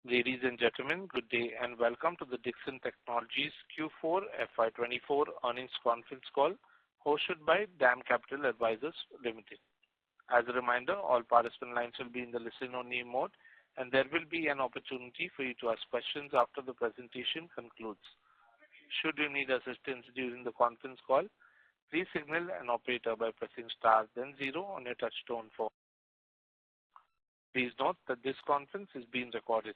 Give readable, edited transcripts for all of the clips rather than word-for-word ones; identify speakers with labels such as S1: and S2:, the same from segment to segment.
S1: Ladies and gentlemen, good day and welcome to the Dixon Technologies Q4 FY24 earnings conference call hosted by DAM Capital Advisors Limited. As a reminder, all participant lines will be in the listen-only mode and there will be an opportunity for you to ask questions after the presentation concludes. Should you need assistance during the conference call, please signal an operator by pressing star then 0 on your touch-tone phone. Please note that this conference is being recorded.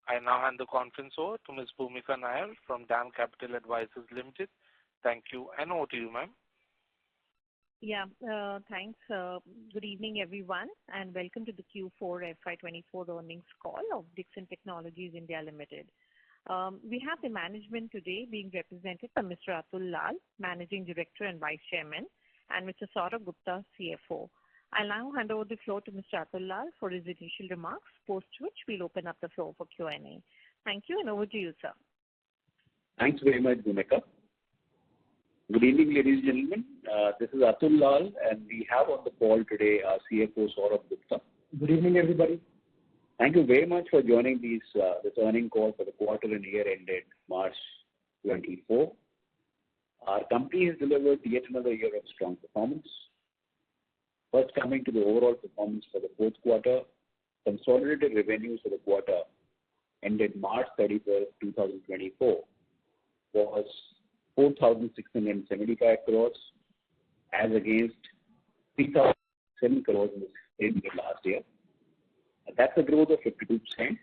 S1: I now hand the conference over to Ms. Bhumika Nair from DAM Capital Advisors Limited. Thank you, and over to you, ma'am.
S2: Yeah, thanks. Good evening, everyone, and welcome to the Q4 FY24 earnings call of Dixon Technologies India Limited. We have the management today being represented by Mr. Atul Lal, Managing Director and Vice Chairman, and Mr. Saurabh Gupta, CFO. I'll now hand over the floor to Mr. Atul Lal for his initial remarks, post which we'll open up the floor for Q&A. Thank you, and over to you, sir.
S3: Thanks very much, Bhumika. Good evening, ladies and gentlemen. This is Atul Lal, and we have on the call today our CFO, Saurabh Gupta.
S4: Good evening, everybody.
S3: Thank you very much for joining this earnings call for the quarter and year ended March 24. Our company has delivered yet another year of strong performance. First, coming to the overall performance for the fourth quarter, consolidated revenues for the quarter ended March 31st, 2024 was 4,675 crores as against 3,007 crores in the same year last year. That's a growth of 52%.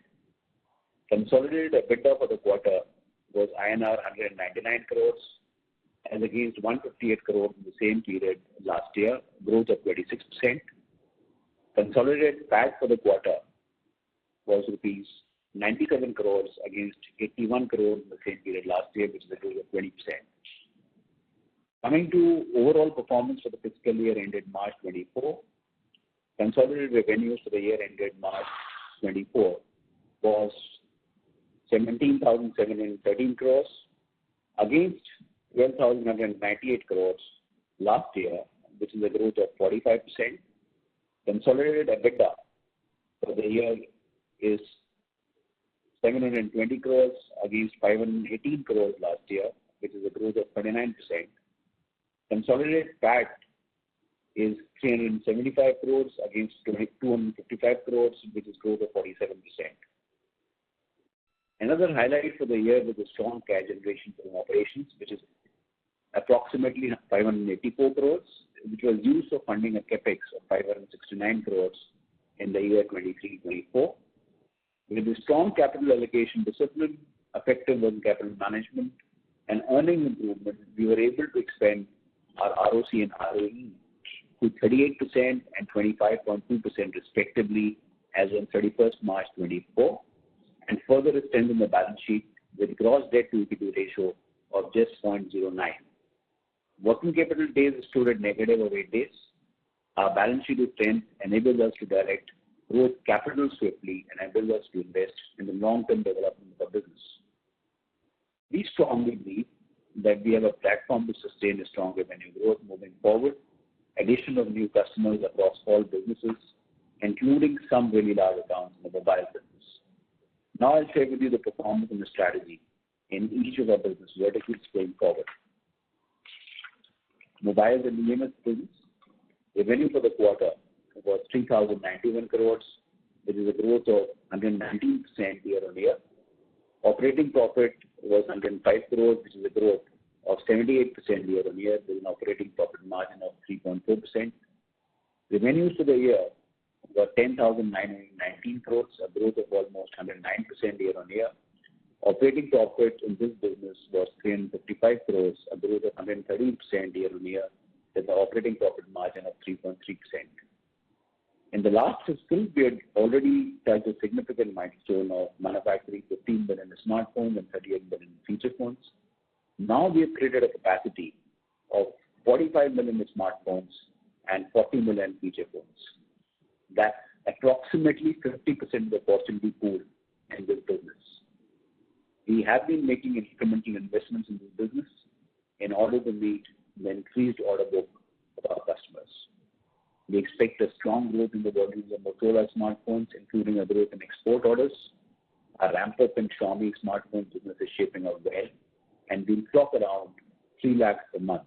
S3: Consolidated EBITDA for the quarter was INR 199 crores as against 158 crores in the same period last year, growth of 26%. Consolidated PAT for the quarter was rupees 97 crores against 81 crores in the same period last year, which is a growth of 20%. Coming to overall performance for the fiscal year ended March 24, consolidated revenues for the year ended March 24 was 17,713 crores against 12,198 crores last year, which is a growth of 45%. Consolidated EBITDA for the year is 720 crores against 518 crores last year, which is a growth of 39%. Consolidated PAT is 375 crores against 255 crores, which is growth of 47%. Another highlight for the year was the strong cash generation from operations, which is approximately 584 crores, which was used for funding a capex of 569 crores in the year 23-24. With the strong capital allocation discipline, effective working capital management, and earning improvement, we were able to expand our ROC and ROE to 38% and 25.2% respectively as on 31st March 24, and further strengthen the balance sheet with gross debt to equity ratio of just 0.09. Working capital days stood at negative of 8 days. Our balance sheet strength enables us to direct growth capital swiftly and enables us to invest in the long-term development of our business. We strongly believe that we have a platform to sustain a strong revenue growth moving forward, addition of new customers across all businesses, including some really large accounts in the mobile business. Now I'll share with you the performance and the strategy in each of our business verticals going forward. Mobiles and EMS business, revenue for the quarter was 3,091 crores, which is a growth of 119% year-on-year. Operating profit was 105 crores, which is a growth of 78% year-on-year with an operating profit margin of 3.4%. Revenues for the year were 10,919 crores, a growth of almost 109% year-on-year. Operating profit in this business was 355 crores, a growth of 130% year-on-year with an operating profit margin of 3.3%. In the last fiscal, we had already touched a significant milestone of manufacturing 15 million smartphones and 38 million feature phones. Now we have created a capacity of 45 million smartphones and 40 million feature phones. That's approximately 50% of the opportunity pool in this business. We have been making incremental investments in this business in order to meet the increased order book of our customers. We expect a strong growth in the volumes of Motorola smartphones, including a growth in export orders. Our ramp-up in Xiaomi smartphone business is shaping up well, and we'll clock around 3 lakhs a month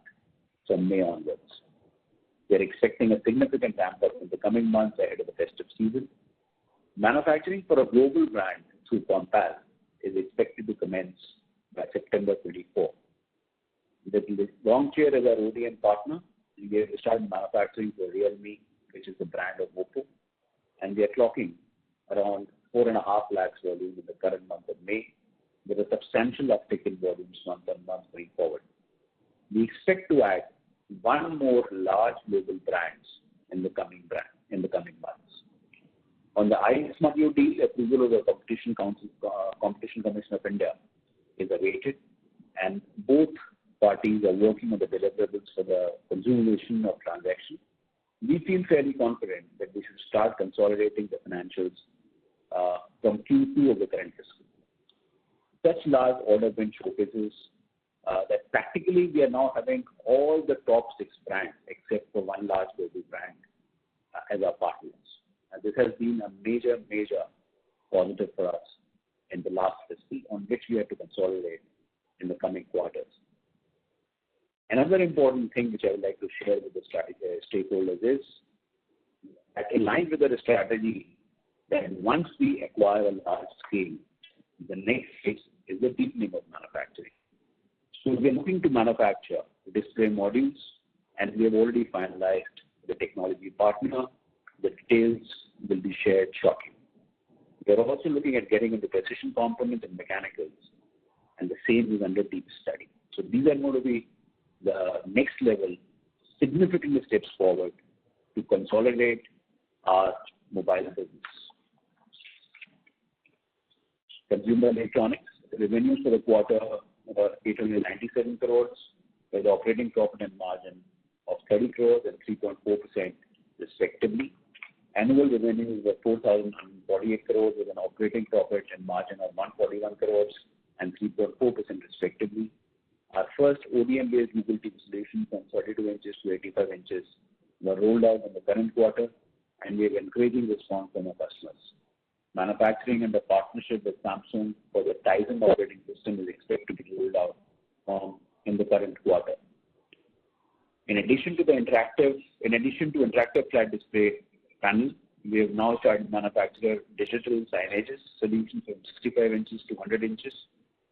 S3: from May onwards. We are expecting a significant ramp-up in the coming months ahead of the festive season. Manufacturing for a global brand through Compal is expected to commence by September 24. With Longcheer as our ODM partner, we have started manufacturing for Realme, which is the brand of Oppo, and we are clocking around 4.5 lakhs volume in the current month of May, with a substantial uptick in volumes month on month going forward. We expect to add one more large global brands in the coming months. On the iSmartU deal, approval of the Competition Commission of India is awaited, and both parties are working on the deliverables for the consummation of transaction. We feel fairly confident that we should start consolidating the financials from Q2 of the current fiscal. Such large order win showcases that practically we are now having all the top 6 brands except for one large global brand as our partners. And this has been a major positive for us in the last fiscal, on which we have to consolidate in the coming quarters. Another important thing which I would like to share with the stakeholders is that in line with the strategy that once we acquire a large scale, the next phase is the deepening of manufacturing. So we are looking to manufacture display modules, and we have already finalized the technology partner. The details will be shared shortly. We are also looking at getting into precision components and mechanicals, and the same is under deep study. So these are going to be the next level, significant steps forward to consolidate our mobile business. Consumer electronics, revenues for the quarter were 897 crores, with operating profit and margin of 30 crores and 3.4% respectively. Annual revenues were 4,048 crores with an operating profit and margin of 141 crores and 3.4% respectively. Our first ODM-based Google TV solution from 32 inches to 85 inches were rolled out in the current quarter, and we have encouraging response from our customers. Manufacturing and the partnership with Samsung for the Tizen operating system is expected to be rolled out in the current quarter. In addition to interactive flat display panel, we have now started manufacturing digital signages solutions from 65 inches to 100 inches.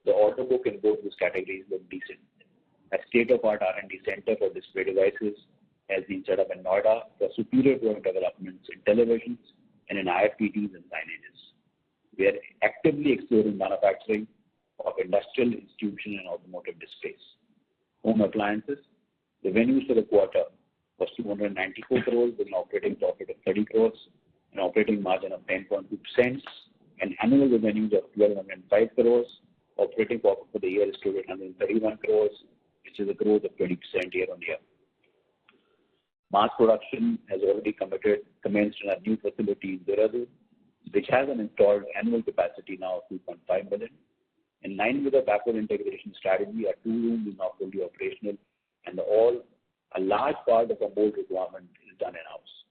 S3: The order book in both these categories look decent. A state-of-art R&D center for display devices has been set up in Noida for superior product developments in televisions and in IFPDs and signages. We are actively exploring manufacturing of industrial, institutional, and automotive displays. Home appliances, revenues for the quarter was 294 crores with an operating profit of 30 crores, an operating margin of 10.2%, and annual revenues of 1,205 crores. Operating profit for the year is 131 crores, which is a growth of 20% year on year. Mass production has already commenced in our new facility in Dehradun, which has an installed annual capacity now of 2.5 million. In line with the backward integration strategy, our 2 rooms is now fully operational, and a large part of the mold requirement is done in-house.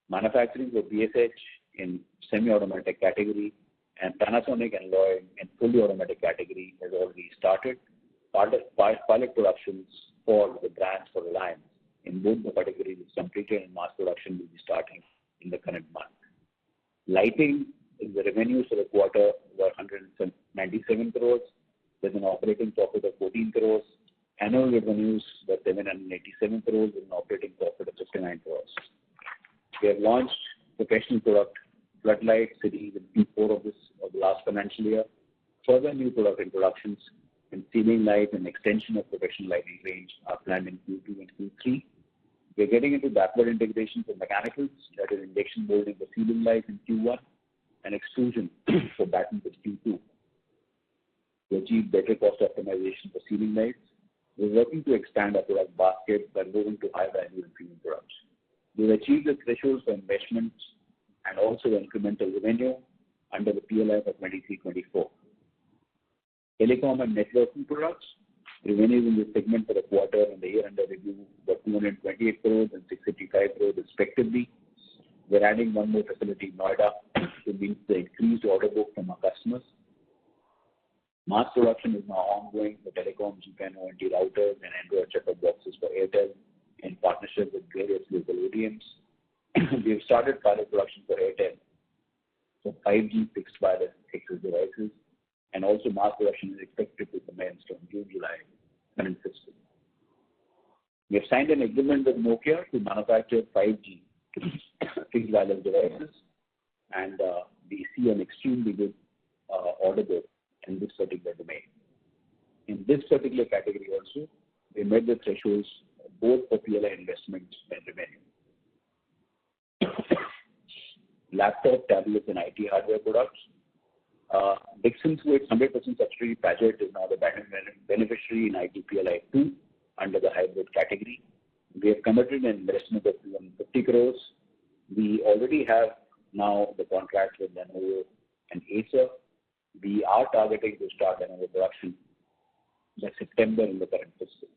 S3: Manufacturing for BSH in semi-automatic category and Panasonic and Lloyd in fully automatic category has already started. Pilot productions for the brands for Reliance in both the categories is completed, and mass production will be starting in the current month. Lighting, the revenues for the quarter were 197 crores with an operating profit of 14 crores. Annual revenues were 787 crores with an operating profit of 59 crores. We have launched professional product floodlight series in Q4 of the last financial year. Further new product introductions in ceiling light and extension of professional lighting range are planned in Q2 and Q3. We are getting into backward integration for mechanicals, that is injection molding for ceiling lights in Q1 and extrusion for battens in Q2. To achieve better cost optimization for ceiling lights, we are working to expand our product basket by moving to high value and premium products. We have achieved the thresholds for investments and also incremental revenue under the PLI for 23-24. Telecom and networking products, revenues in this segment for the quarter and the year under review were 228 crores and 655 crores respectively. We are adding one more facility in Noida to meet the increased order book from our customers. Mass production is now ongoing for telecom, GPN, ONT routers, and Android set-top boxes for Airtel in partnership with various local ODMs. We have started pilot production for Airtel for 5G fixed wireless access devices, and also mass production is expected to commence from June, July current fiscal. We have signed an agreement with Nokia to manufacture 5G fixed wireless devices, and we see an extremely good order book in this particular domain. In this particular category also, we met the thresholds both for PLI investments and revenue. Laptop, tablets, and IT hardware products. Dixon, through its 100% subsidiary Padget, is now the beneficiary in IT PLI 2 under the hybrid category. We have committed an investment of 250 crores. We already have now the contract with Lenovo and Acer. We are targeting to start Lenovo production by September in the current fiscal.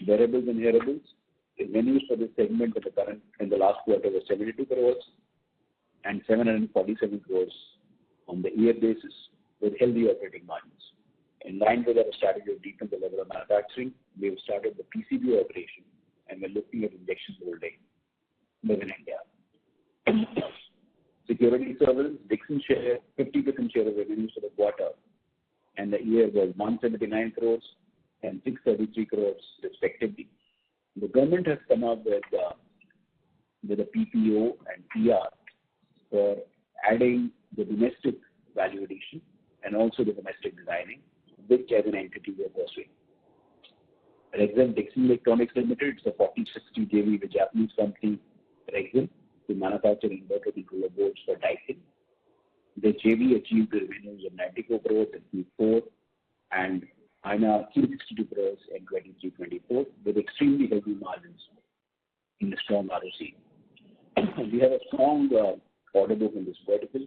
S3: Wearables and hearables. Revenues for this segment in the last quarter were 72 crores and 747 crores on the year basis with healthy operating margins. In line with our strategy of deepen the level of manufacturing, we have started the PCB operation and we're looking at injection molding within India. Security services, Dixon share 50% share of revenues for the quarter, and the year was 179 crores and 633 crores respectively. The government has come up with a PPO and PR for adding the domestic value addition and also the domestic designing, which as an entity we are pursuing. Rexxam Dixon Electronics Limited, it's a 40/60 JV with Japanese company Rexxam to manufacture inverter controller boards for Dixon. The JV achieved revenues of 94 crores in Q4 and 362 crores in 23-24 with extremely healthy margins in the strong ROC. We have a strong order book in this vertical.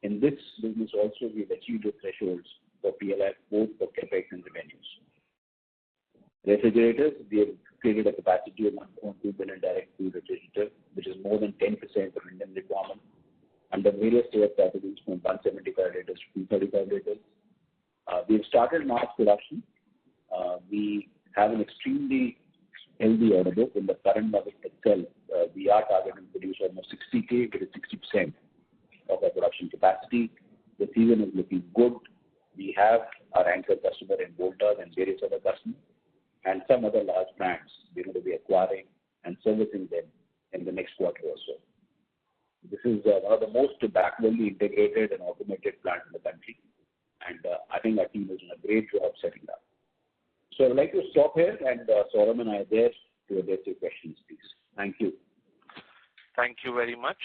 S3: In this business also, we have achieved the thresholds for PLI both for capex and revenues. Refrigerators, we have created a capacity of 1.2 billion direct cool refrigerator, which is more than 10% of Indian requirement under various tier categories from 175 liters to 235 liters. We have started mass production. We have an extremely healthy order book. In the current month itself, we are targeting to produce almost 60K, which is 60% of our production capacity. The season is looking good. We have our anchor customer in Voltas and various other customers, and some other large brands we're going to be acquiring and servicing them in the next quarter or so. This is one of the most backwardly integrated and automated plants in the country, and I think our team is doing a great job setting up. So I'd like to stop here, and Saurabh and I are there to address your questions, please. Thank you.
S1: Thank you very much.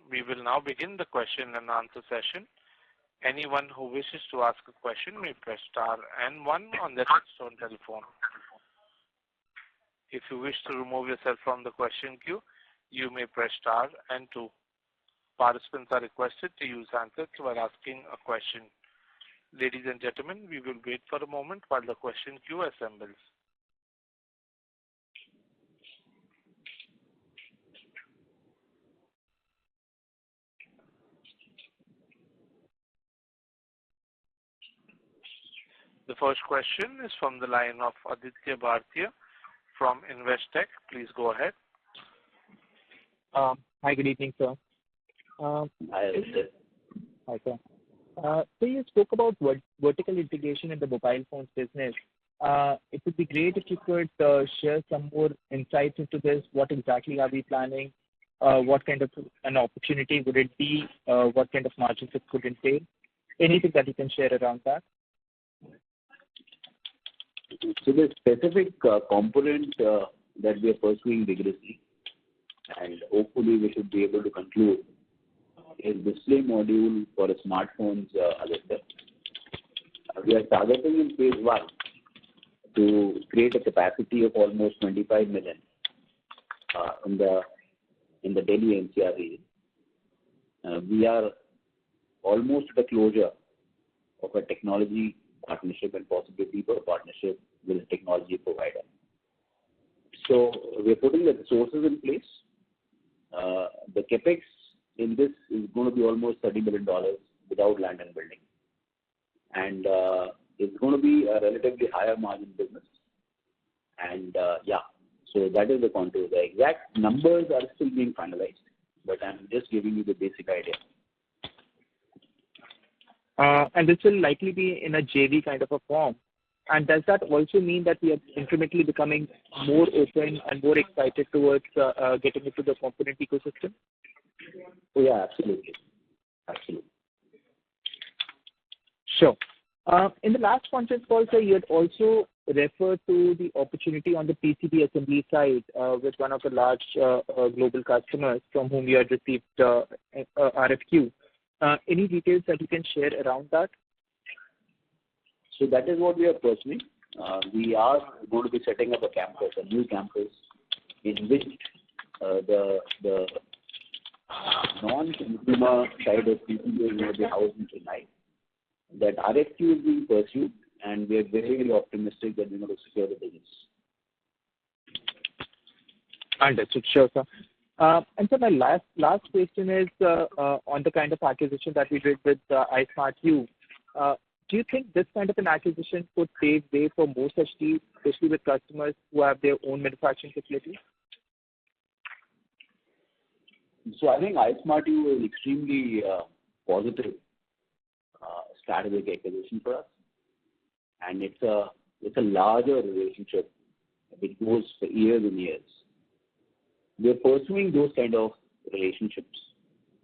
S1: We will now begin the question and answer session. Anyone who wishes to ask a question may press star and 1 on their touchtone telephone. If you wish to remove yourself from the question queue, you may press star and 2. Participants are requested to use handsets while asking a question. Ladies and gentlemen, we will wait for a moment while the question queue assembles. The first question is from the line of Aditya Bhartiya from Investec. Please go ahead.
S4: Hi, good evening, sir.
S3: Hi, Aditya.
S4: Hi, sir. So you spoke about vertical integration in the mobile phones business. It would be great if you could share some more insights into this. What exactly are we planning? What kind of an opportunity would it be? What kind of margins it could entail? Anything that you can share around that?
S3: So the specific component that we are pursuing vigorously, and hopefully we should be able to conclude, is display module for the smartphones. We are targeting in phase 1 to create a capacity of almost 25 million in the Delhi NCR region. We are almost at the closure of a technology partnership and possibility for a partnership with a technology provider. So we are putting the resources in place. The capex in this is going to be almost $30 million without land and building. and it's going to be a relatively higher margin business. And so that is the contour. The exact numbers are still being finalized, but I'm just giving you the basic idea.
S4: And this will likely be in a JV kind of a form. And does that also mean that we are incrementally becoming more open and more excited towards getting into the component ecosystem?
S3: Oh, yeah, absolutely. Absolutely.
S4: Sure. In the last conference call, sir, you had also referred to the opportunity on the PCB assembly side with one of the large global customers from whom you had received RFQ. Any details that you can share around that?
S3: So that is what we are pursuing. We are going to be setting up a new campus, in which the non-consumer side of PCB will be housed in Chennai. That RFQ is being pursued, and we are very, very optimistic that we're going to secure the business.
S4: Understood. Sure, sir. And so my last question is on the kind of acquisition that we did with iSmartU. Do you think this kind of an acquisition could pave way for more such deals, especially with customers who have their own manufacturing facilities?
S3: So I think iSmartU is extremely positive strategic acquisition for us, and it's a larger relationship which goes for years and years. We are pursuing those kind of relationships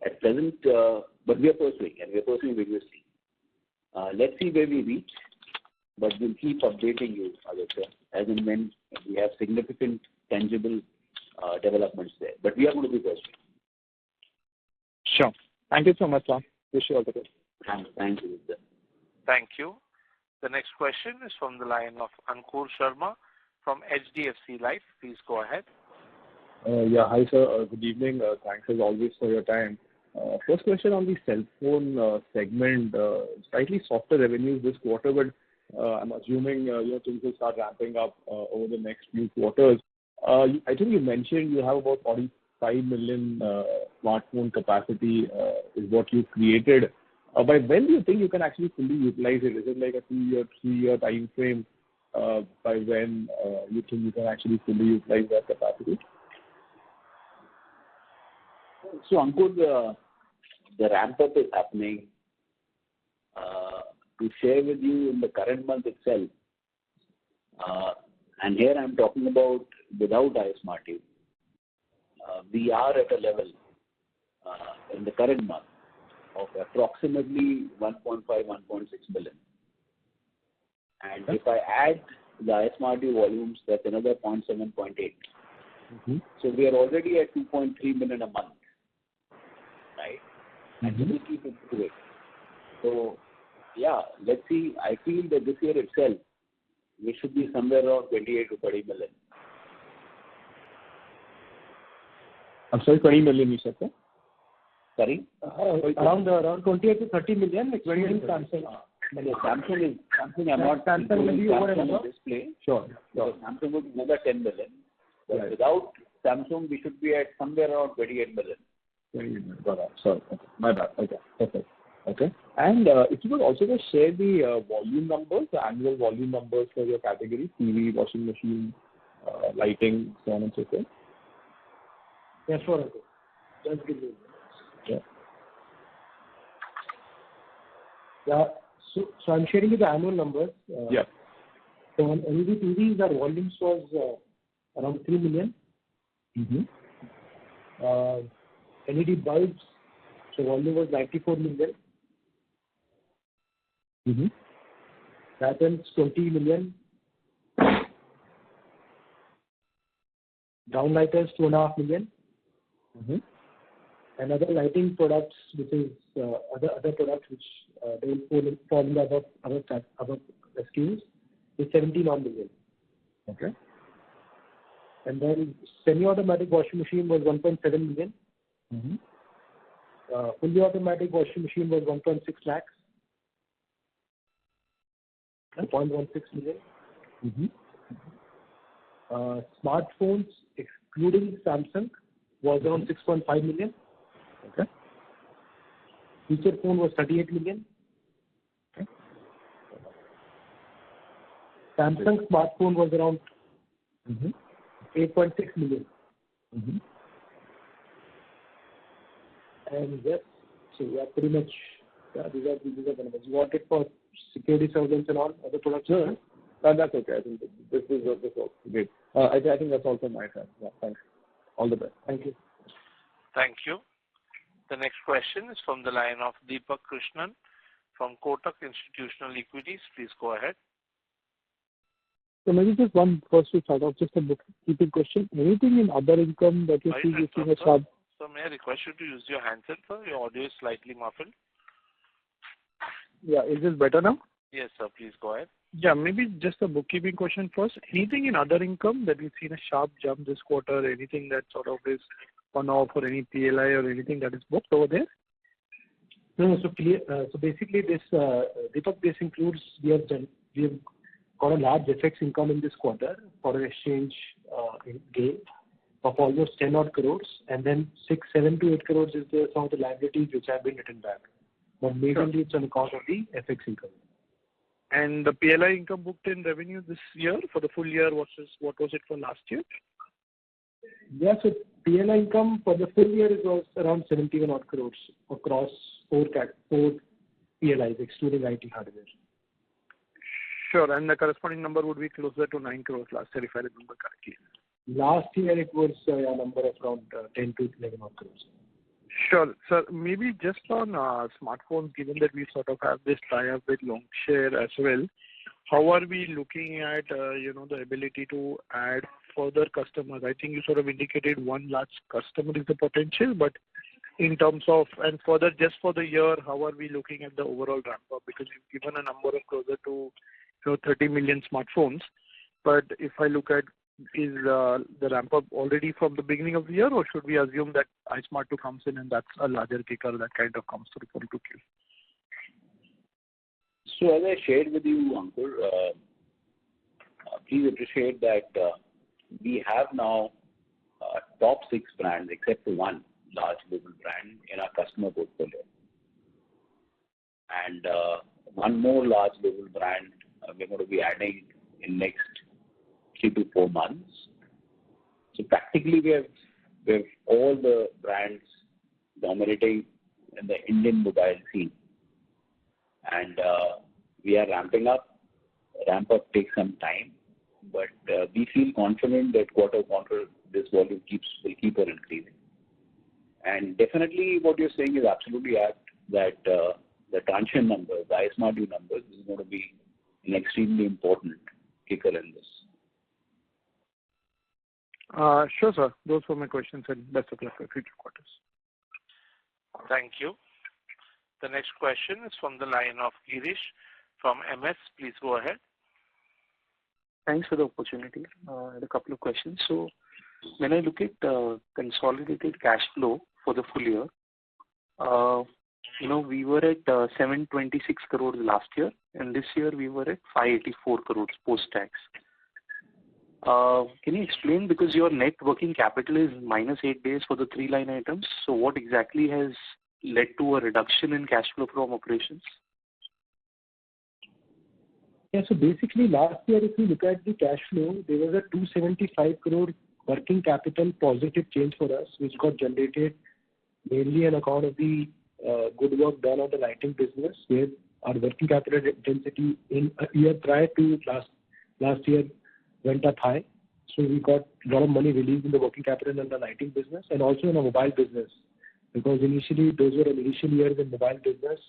S3: at present, but we are pursuing vigorously. Let's see where we reach, but we'll keep updating you, Aditya, as and when we have significant, tangible developments there. But we are going to be pursuing.
S4: Sure. Thank you so much, sir. Wish you all the best.
S3: Thank you.
S1: Thank you. The next question is from the line of Ankur Sharma from HDFC Life. Please go ahead.
S5: Hi, sir. Good evening. Thanks as always for your time. First question on the cell phone segment, slightly softer revenues this quarter, but I'm assuming things will start ramping up over the next few quarters. I think you mentioned you have about 45 million smartphone capacity is what you created. By when do you think you can actually fully utilize it? Is it like a 2-year, 3-year time frame by when you think you can actually fully utilize that capacity?
S3: So, Ankur, the ramp-up is happening. To share with you in the current month itself, and here I'm talking about without iSmartU, we are at a level in the current month of approximately 1.5, 1.6 million. And if I add the iSmartU volumes, that's another 0.7, 0.8.
S5: Mm-hmm.
S3: So we are already at 2.3 million a month, right? And we will keep improving. So, yeah, let's see. I feel that this year itself, we should be somewhere around 28 to 30 million.
S5: I'm sorry, 20 million you said, sir?
S3: Sorry?
S6: Around 28 to 30 million, excluding Samsung.
S3: Samsung, I'm not
S6: Samsung will be over and above
S3: display.
S5: Sure.
S3: Samsung would be another 10 million. But
S5: right.
S3: Without Samsung, we should be at somewhere around 28 million.
S5: 20 million. Got it. Sorry. Okay. My bad. Okay. Perfect. Okay. And if you could also just share the volume numbers, the annual volume numbers for your category, TV, washing machine, lighting, so on and so forth.
S6: Yeah, sure. Just give me. Yeah. So I'm sharing you the annual numbers.
S5: Yeah.
S6: So on LED TVs, our volumes was around 3 million.
S5: Mm-hmm.
S6: LED bulbs, so volume was 94 million.
S5: Mm-hmm.
S6: Patterns, 20 million. Downlighters, 2.5 million.
S5: Mm-hmm.
S6: And other lighting products, which is other products which they fall in the above SKUs, is 17 million.
S5: Okay.
S6: And then semi-automatic washing machine was 1.7 million.
S5: Mm-hmm.
S6: Fully automatic washing machine was 1.6 lakhs.
S5: Okay.
S6: 0.16 million.
S5: Mm-hmm.
S6: Smartphones, excluding Samsung, was around 6.5 million.
S5: Okay.
S6: Feature phone was 38 million.
S5: Okay.
S6: Samsung smartphone was around 8.6 million. And yes, so yeah, pretty much, these are the numbers. You want it for security surveillance and all other products?
S5: No, that's okay. I think this is great. I think that's all from my side. Yeah, thanks. All the best.
S6: Thank you.
S1: Thank you. The next question is from the line of Deepak Krishnan from Kotak Institutional Equities. Please go ahead.
S7: So maybe just one first to start off, just a bookkeeping question. Anything in other income that you see using a sharp?
S1: So may I request you to use your handset, sir? Your audio is slightly muffled.
S7: Yeah, is this better now?
S1: Yes, sir. Please go ahead.
S7: Yeah, maybe just a bookkeeping question first. Anything in other income that you've seen a sharp jump this quarter? Anything that sort of is one-off or any PLI or anything that is booked over there?
S6: No. So basically, this Deepak, this includes we have got a large FX income in this quarter for an exchange gain of almost 10 odd crores, and then 7 to 8 crores is some of the liabilities which have been written back. But majorly it's on account of the FX income.
S7: And the PLI income booked in revenue this year for the full year versus what was it for last year?
S6: Yes, so PLI income for the full year was around 71 odd crores across four PLIs, excluding IT hardware.
S7: Sure, and the corresponding number would be closer to 9 crores last year, if I remember correctly.
S6: Last year it was a number of around 10 to 11 odd crores.
S7: Sure. So maybe just on smartphones, given that we sort of have this tie-up with Longshare as well, how are we looking at, the ability to add further customers? I think you sort of indicated one large customer is the potential, but in terms of, and further just for the year, how are we looking at the overall ramp-up? Because you've given a number of closer to 30 million smartphones, but if I look at, is the ramp-up already from the beginning of the year, or should we assume that iSmart 2 comes in and that's a larger kicker that kind of comes through for 2Q?
S3: So as I shared with you, Ankur, please appreciate that we have now top 6 brands except for one large global brand in our customer portfolio. And one more large global brand we're going to be adding in next 3 to 4 months. So practically we have all the brands dominating in the Indian mobile scene. And we are ramping up. Ramp up takes some time, but we feel confident that quarter this volume will keep on increasing. And definitely what you're saying is absolutely apt that the transient numbers, the iSmart numbers, is going to be an extremely important kicker in this.
S7: Sure, sir. Those were my questions, and best of luck for future quarters.
S1: Thank you. The next question is from the line of Girish from MS. Please go ahead.
S8: Thanks for the opportunity. I had a couple of questions. So when I look at consolidated cash flow for the full year, we were at 726 crores last year, and this year we were at 584 crores post-tax. Can you explain, because your net working capital is -8 days for the 3 line items, so what exactly has led to a reduction in cash flow from operations?
S6: Yeah, so basically last year, if you look at the cash flow, there was a 275 crore working capital positive change for us, which got generated mainly on account of the good work done on the lighting business, where our working capital intensity in a year prior to last year went up high. So we got a lot of money released in the working capital in the lighting business and also in the mobile business. Because initially, those were initial years in mobile business,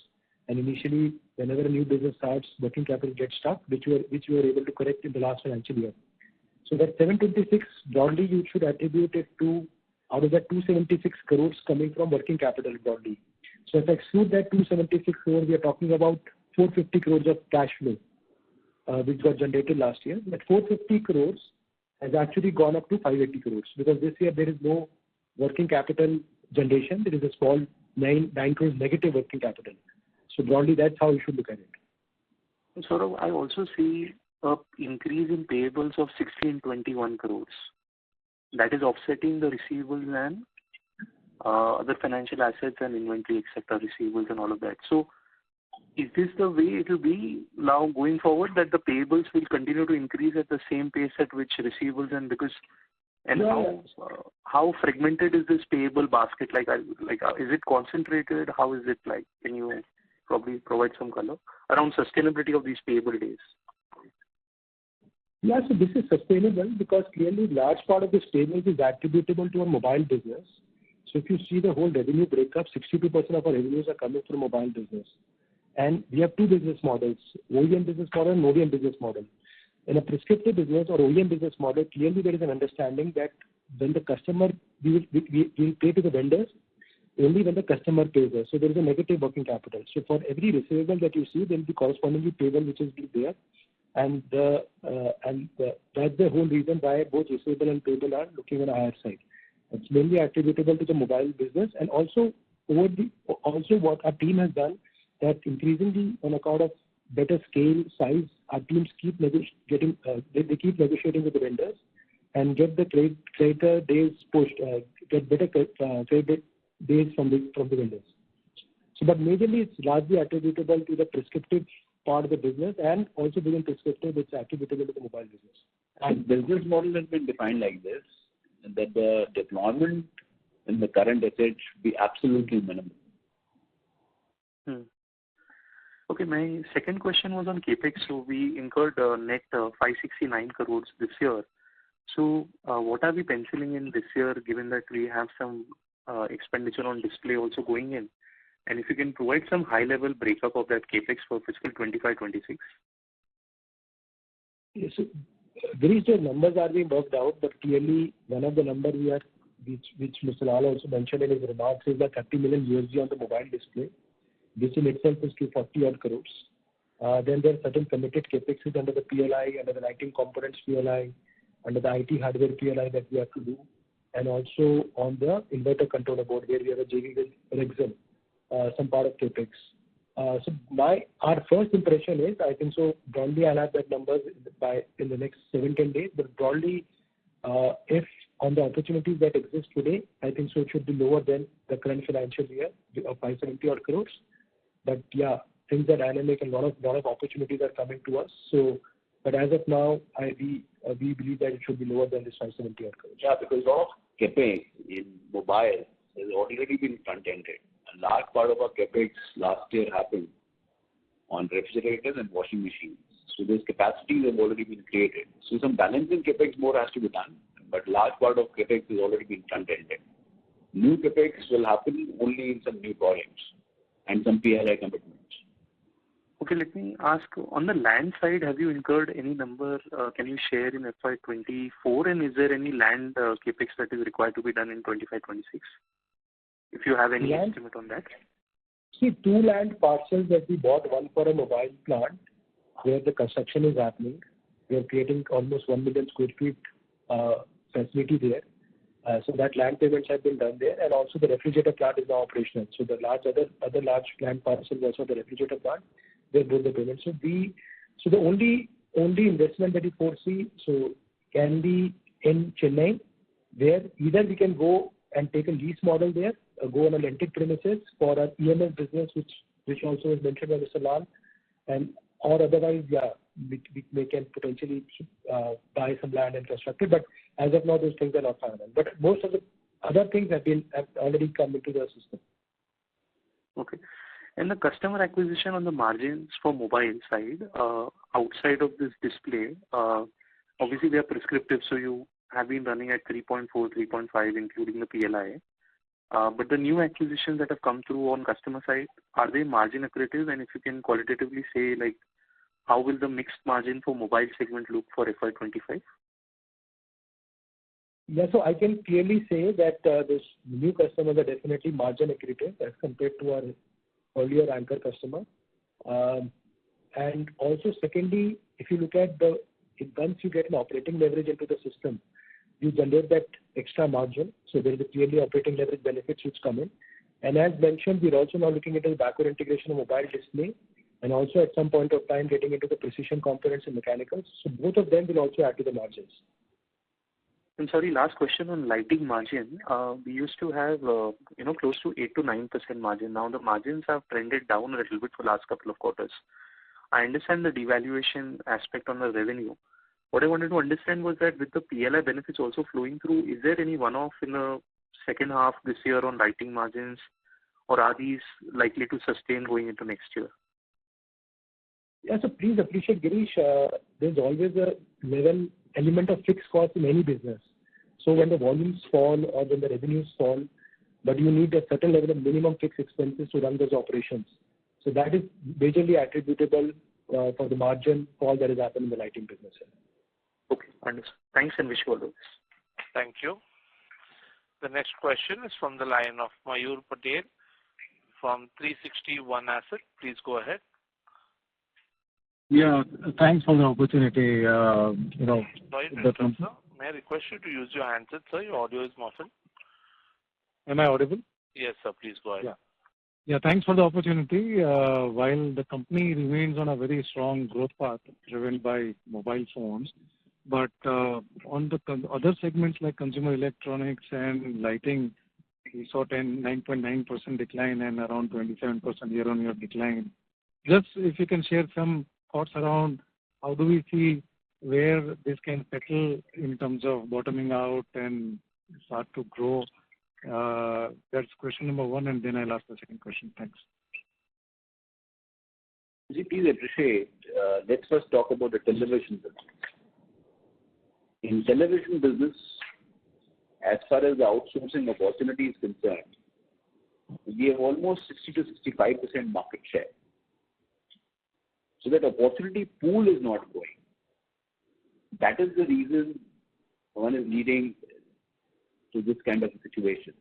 S6: and initially, whenever a new business starts, working capital gets stuck, which we were able to correct in the last financial year. So that 726, broadly, you should attribute it to, out of that 276 crores coming from working capital broadly. So if I exclude that 276 crores, we are talking about 450 crores of cash flow, which got generated last year. That 450 crores has actually gone up to 580 crores, because this year there is no working capital generation. There is a small 9 crores negative working capital. So broadly, that's how you should look at it.
S8: Sort of, I also see an increase in payables of 60 and 21 crores. That is offsetting the receivables and other financial assets and inventory, etc., receivables and all of that. So is this the way it will be now going forward, that the payables will continue to increase at the same pace at which receivables, and how fragmented is this payable basket? Is it concentrated? How is it like? Can you probably provide some color around sustainability of these payable days?
S6: Yeah, so this is sustainable because clearly large part of this payment is attributable to a mobile business. So if you see the whole revenue breakup, 62% of our revenues are coming from mobile business. And we have two business models, OEM business model and ODM business model. In a prescriptive business or OEM business model, clearly there is an understanding that when the customer, we will pay to the vendors only when the customer pays us. So there is a negative working capital. So for every receivable that you see, there will be correspondingly payable which is there. And that's the whole reason why both receivable and payable are looking on a higher side. It's mainly attributable to the mobile business, and also what our team has done, that increasingly on account of better scale, size, our teams keep negotiating with the vendors and get the creditor days pushed, get better credit days from the vendors. So, but majorly it's largely attributable to the prescriptive part of the business, and also within prescriptive, it's attributable to the mobile business.
S3: And business model has been defined like this, that the deployment in the current asset should be absolutely minimal.
S8: Okay, my second question was on CapEx. So we incurred net 569 crores this year. So what are we penciling in this year, given that we have some expenditure on display also going in? And if you can provide some high-level breakup of that CapEx for fiscal 25-26.
S6: Yes, so Girish, the numbers are being worked out, but clearly one of the numbers which Mr. Lal also mentioned in his remarks, is that $30 million on the mobile display. This in itself is 240 odd crores. Then there are certain committed CapExes under the PLI, under the lighting components PLI, under the IT hardware PLI that we have to do, and also on the inverter controller board where we have a JV with Dixon, some part of CapEx. So our first impression is, I think so broadly I'll have that numbers in the next 7-10 days, but broadly if on the opportunities that exist today, I think so it should be lower than the current financial year of 570 odd crores. But yeah, things are dynamic and lot of opportunities are coming to us. So, but as of now, we believe that it should be lower than this 570 odd crores.
S3: Yeah, because a lot of CapEx in mobile has already been front-ended. A large part of our CapEx last year happened on refrigerators and washing machines. So those capacities have already been created. So some balancing CapEx more has to be done, but large part of CapEx has already been front-ended. New CapEx will happen only in some new projects and some PLI commitments.
S8: Okay, let me ask, on the land side, have you incurred any number, can you share in FY24, and is there any land CapEx that is required to be done in 25-26? If you have any estimate on that.
S6: See, 2 land parcels that we bought, one for a mobile plant where the construction is happening. We are creating almost 1 million square feet facility there. So that land payments have been done there, and also the refrigerator plant is now operational. So the other large land parcels, also the refrigerator plant, they both the payments. So the only investment that we foresee can be in Chennai, where either we can go and take a lease model there, go on a rented premises for our EMS business, which also was mentioned by Mr. Lal, or otherwise, yeah, we can potentially buy some land and construct it. But as of now, those things are not final. But most of the other things have already come into the system.
S8: Okay. And the customer acquisition on the margins for mobile side, outside of this display, obviously they are prescriptive, so you have been running at 3.4, 3.5, including the PLI. But the new acquisitions that have come through on customer side, are they margin accretive? And if you can qualitatively say, like, how will the mixed margin for mobile segment look for FY25?
S6: Yeah, so I can clearly say that those new customers are definitely margin accretive as compared to our earlier anchor customer. And also, secondly, if you look at once you get an operating leverage into the system, you generate that extra margin. So there is a clearly operating leverage benefits which come in. And as mentioned, we're also now looking into the backward integration of mobile display, and also at some point of time getting into the precision components and mechanicals. So both of them will also add to the margins.
S8: And sorry, last question on lighting margin. We used to have, close to 8 to 9% margin. Now the margins have trended down a little bit for the last couple of quarters. I understand the devaluation aspect on the revenue. What I wanted to understand was that with the PLI benefits also flowing through, is there any one-off in the second half this year on lighting margins, or are these likely to sustain going into next year?
S6: Yeah, so please appreciate, Girish, there's always a level element of fixed cost in any business. So when the volumes fall or when the revenues fall, but you need a certain level of minimum fixed expenses to run those operations. So that is majorly attributable for the margin fall that has happened in the lighting business.
S8: Okay, understood. Thanks and wish you all the best.
S1: Thank you. The next question is from the line of Mayur Patel from 360 ONE Asset. Please go ahead.
S9: Yeah, thanks for the opportunity.
S1: Sorry to interrupt, sir. May I request you to use your handset, sir? Your audio is muffled.
S9: Am I audible?
S1: Yes, sir. Please go ahead.
S9: Yeah, thanks for the opportunity. While the company remains on a very strong growth path driven by mobile phones, but on the other segments like consumer electronics and lighting, we saw 9.9% decline and around 27% year-on-year decline. Just if you can share some thoughts around how do we see where this can settle in terms of bottoming out and start to grow. That's question number one, and then I'll ask the second question. Thanks.
S3: Please appreciate. Let's first talk about the television business. In television business, as far as the outsourcing opportunity is concerned, we have almost 60 to 65% market share. So that opportunity pool is not growing. That is the reason one is leading to this kind of a situation.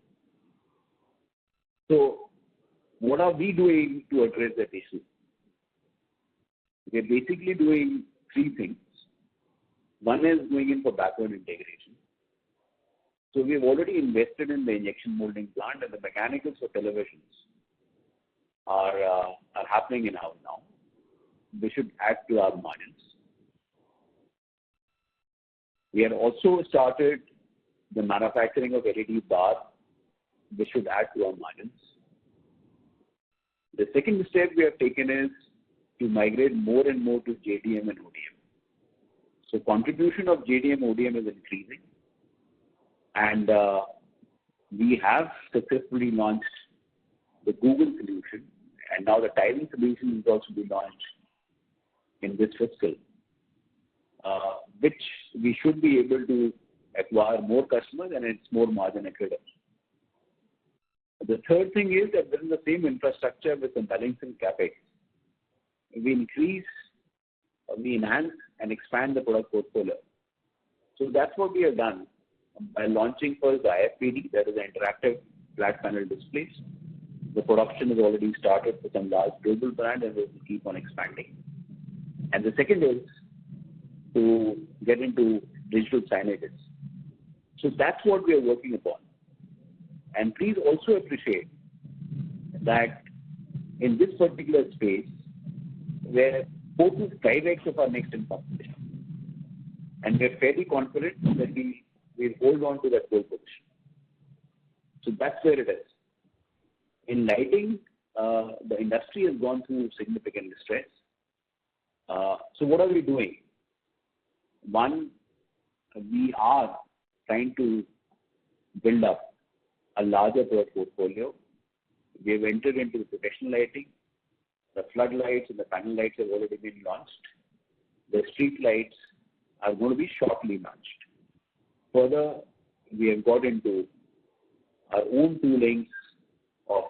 S3: So what are we doing to address that issue? We are basically doing three things. One is going in for backward integration. So we have already invested in the injection molding plant, and the mechanicals for televisions are happening in-house now. They should add to our margins. We have also started the manufacturing of LED bar, which should add to our margins. The second step we have taken is to migrate more and more to JDM and ODM. So contribution of JDM ODM is increasing, and we have successfully launched the Google solution, and now the tiling solution is also being launched in this fiscal, which we should be able to acquire more customers, and it's more margin accretive. The third thing is that within the same infrastructure with the balancing CapEx, we enhance and expand the product portfolio. So that's what we have done by launching first the IFPD, that is the interactive flat panel displays. The production has already started for some large global brand, and we will keep on expanding. And the second is to get into digital signages. So that's what we are working upon. And please also appreciate that in this particular space, we're 4 to 5x of our next in competition. And we're fairly confident that we'll hold on to that pole position. So that's where it is. In lighting, the industry has gone through significant distress. So what are we doing? One, we are trying to build up a larger product portfolio. We have entered into the professional lighting. The floodlights and the panel lights have already been launched. The street lights are going to be shortly launched. Further, we have got into our own toolings of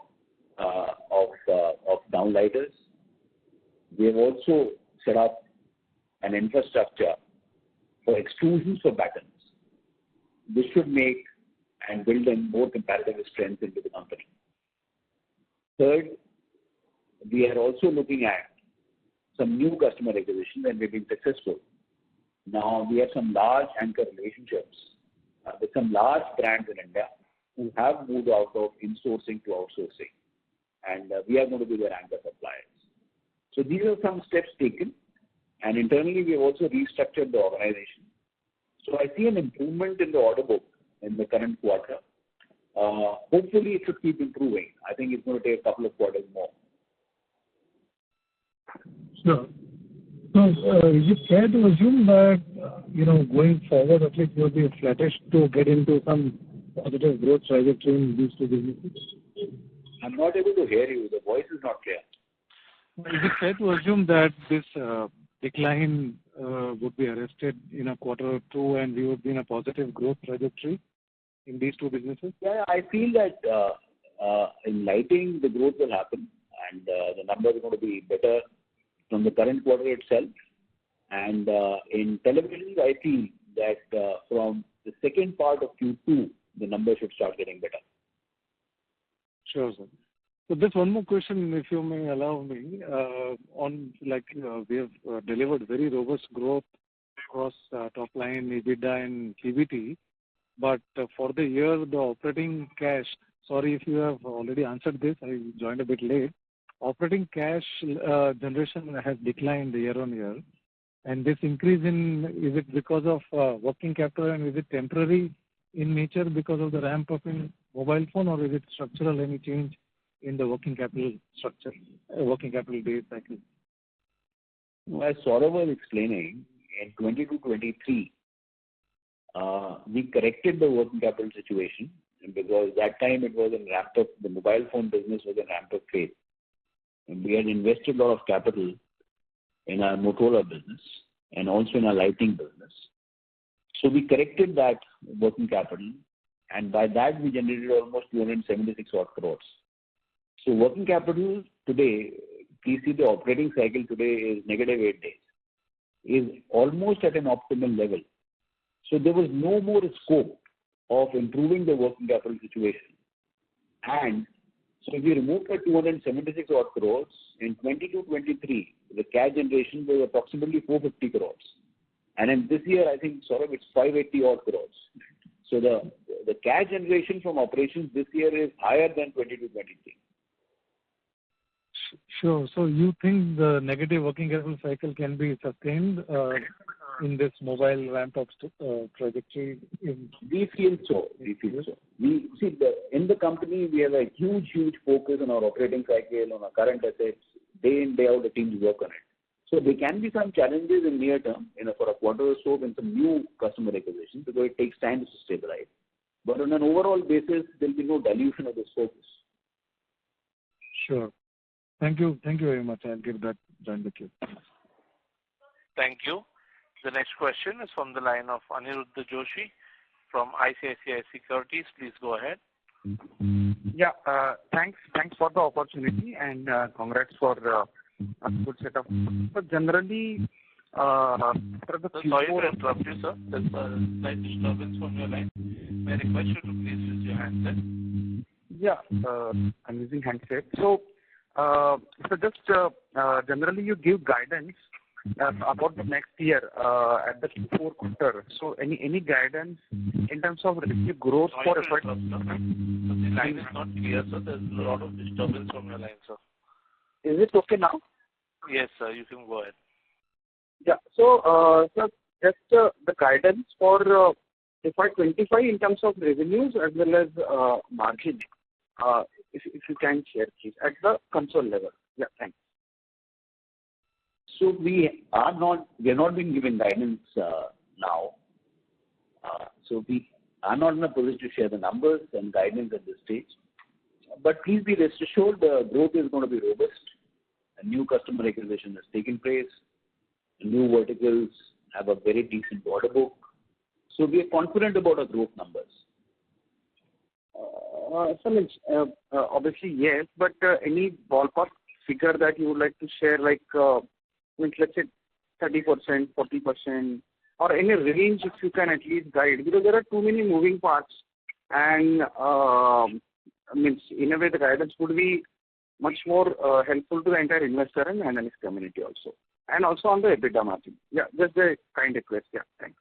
S3: downlighters. We have also set up an infrastructure for extrusions for battens. This should make and build in more comparative strength into the company. Third, we are also looking at some new customer acquisitions, and we've been successful. Now, we have some large anchor relationships with some large brands in India who have moved out of insourcing to outsourcing, and we are going to be their anchor suppliers. So these are some steps taken, and internally we have also restructured the organization So I see an improvement in the order book in the current quarter. Hopefully, it should keep improving. I think it's going to take a couple of quarters more.
S9: Sure. So, is it fair to assume that, going forward, at least you'll be flattish to get into some positive growth trajectory in these two businesses?
S3: I'm not able to hear you. The voice is not clear.
S9: Is it fair to assume that this decline would be arrested in a quarter or two and we would be in a positive growth trajectory in these two businesses?
S3: Yeah, I feel that in lighting, the growth will happen and the numbers are going to be better from the current quarter itself. And in television, I feel that from the second part of Q2, the numbers should start getting better.
S9: Sure, sir. So just one more question, if you may allow me. We have delivered very robust growth across top line, EBITDA and PBT. But for the year, the operating cash, sorry if you have already answered this, I joined a bit late. Operating cash generation has declined year on year. And this increase is it because of working capital and is it temporary in nature because of the ramp up in mobile phone, or is it structural, any change in the working capital structure, working capital days cycle?
S3: As Saurabh was explaining, in 22-23, we corrected the working capital situation because that time it was in ramp up, the mobile phone business was in ramp up phase. And we had invested a lot of capital in our Motorola business and also in our lighting business. So we corrected that working capital, and by that we generated almost 276 odd crores. So working capital today, please see the operating cycle today is negative 8 days, is almost at an optimal level. So there was no more scope of improving the working capital situation. And so if you remove the 276 odd crores, in 22-23, the cash generation was approximately 450 crores. And in this year, I think, Saurabh, it's 580 odd crores. So the cash generation from operations this year is higher than 22-23.
S9: Sure. So you think the negative working capital cycle can be sustained in this mobile ramp-up trajectory?
S3: We feel so. We see, in the company, we have a huge focus on our operating cycle, on our current assets. Day in, day out, the teams work on it. So there can be some challenges in near term, for a quarter or so in some new customer acquisition because it takes time to stabilize. But on an overall basis, there will be no dilution of this focus.
S9: Sure. Thank you. Thank you very much. I'll give that join the queue.
S1: Thank you. The next question is from the line of Aniruddha Joshi from ICICI Securities. Please go ahead.
S10: Yeah, thanks for the opportunity and congrats for a good set of. But generally, for the
S1: sorry to interrupt you, sir. There's a slight disturbance from your line. May I request you to please use your handset?
S10: Yeah, I'm using handset. So just generally you give guidance about the next year at the Q4 quarter. So any guidance in terms of revenue growth for FY?
S1: The line is not clear, sir. There's a lot of disturbance from your line, sir.
S10: Is it okay now?
S1: Yes, sir. You can go ahead.
S10: Yeah. So, sir, just the guidance for FY25 in terms of revenues as well as margin, if you can share, please, at the console level. Yeah, thanks.
S3: So we are not being given guidance now. So we are not in a position to share the numbers and guidance at this stage. But please be rest assured the growth is going to be robust. A new customer acquisition has taken place. The new verticals have a very decent order book. So we are confident about our growth numbers.
S10: Obviously, yes, but any ballpark figure that you would like to share, like, let's say 30%, 40%, or any range if you can at least guide, because there are too many moving parts, and in a way the guidance would be much more helpful to the entire investor and analyst community also, and also on the EBITDA margin. Yeah, just a kind request. Yeah, thanks.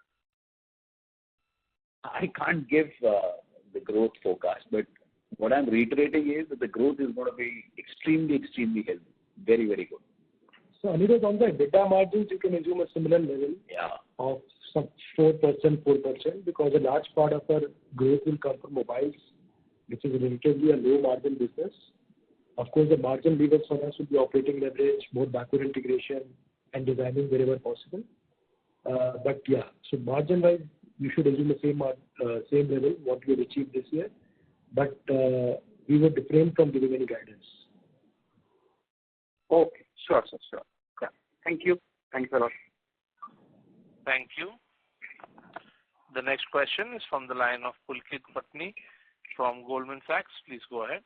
S3: I can't give the growth forecast, but what I'm reiterating is that the growth is going to be extremely healthy, very good.
S6: So, Anirudh, on the EBITDA margins, you can assume a similar level of some 4%, because a large part of our growth will come from mobiles, which is relatively a low margin business. Of course, the margin levers for us will be operating leverage, more backward integration, and designing wherever possible. But yeah, so margin-wise, you should assume the same level what we have achieved this year. But we would refrain from giving any guidance.
S10: Okay, sure, sir, sure. Yeah. Thank you. Thanks a lot.
S1: Thank you. The next question is from the line of Pulkit Patni from Goldman Sachs. Please go ahead.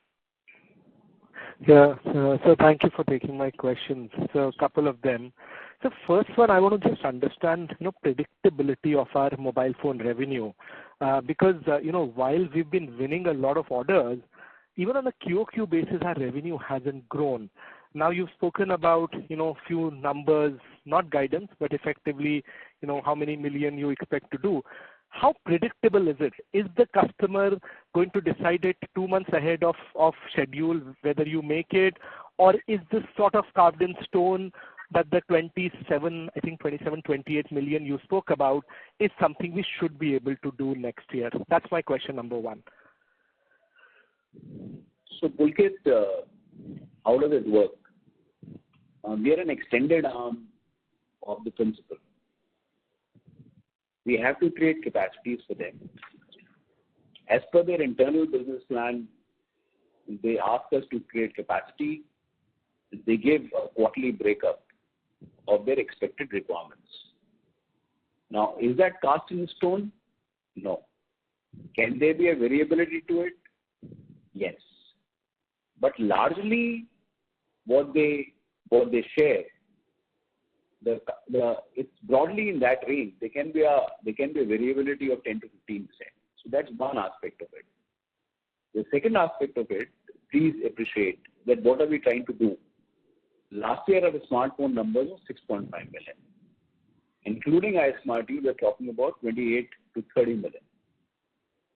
S11: Yeah, so thank you for taking my questions. So a couple of them. So first one, I want to just understand, predictability of our mobile phone revenue, because while we've been winning a lot of orders, even on a QOQ basis, our revenue hasn't grown. Now you've spoken about few numbers, not guidance, but effectively how many million you expect to do. How predictable is it? Is the customer going to decide it 2 months ahead of schedule whether you make it, or is this sort of carved in stone that the 27, 28 million you spoke about is something we should be able to do next year? That's my question number one.
S3: So Pulkit, how does it work? We are an extended arm of the principal. We have to create capacities for them. As per their internal business plan, they ask us to create capacity. They give a quarterly breakup of their expected requirements. Now, is that cast in stone? No. Can there be a variability to it? Yes. But largely, what they share, it's broadly in that range. There can be a variability of 10 to 15%. So that's one aspect of it. The second aspect of it, please appreciate that what are we trying to do? Last year, our smartphone numbers were 6.5 million. Including iSmartU, we're talking about 28 to 30 million.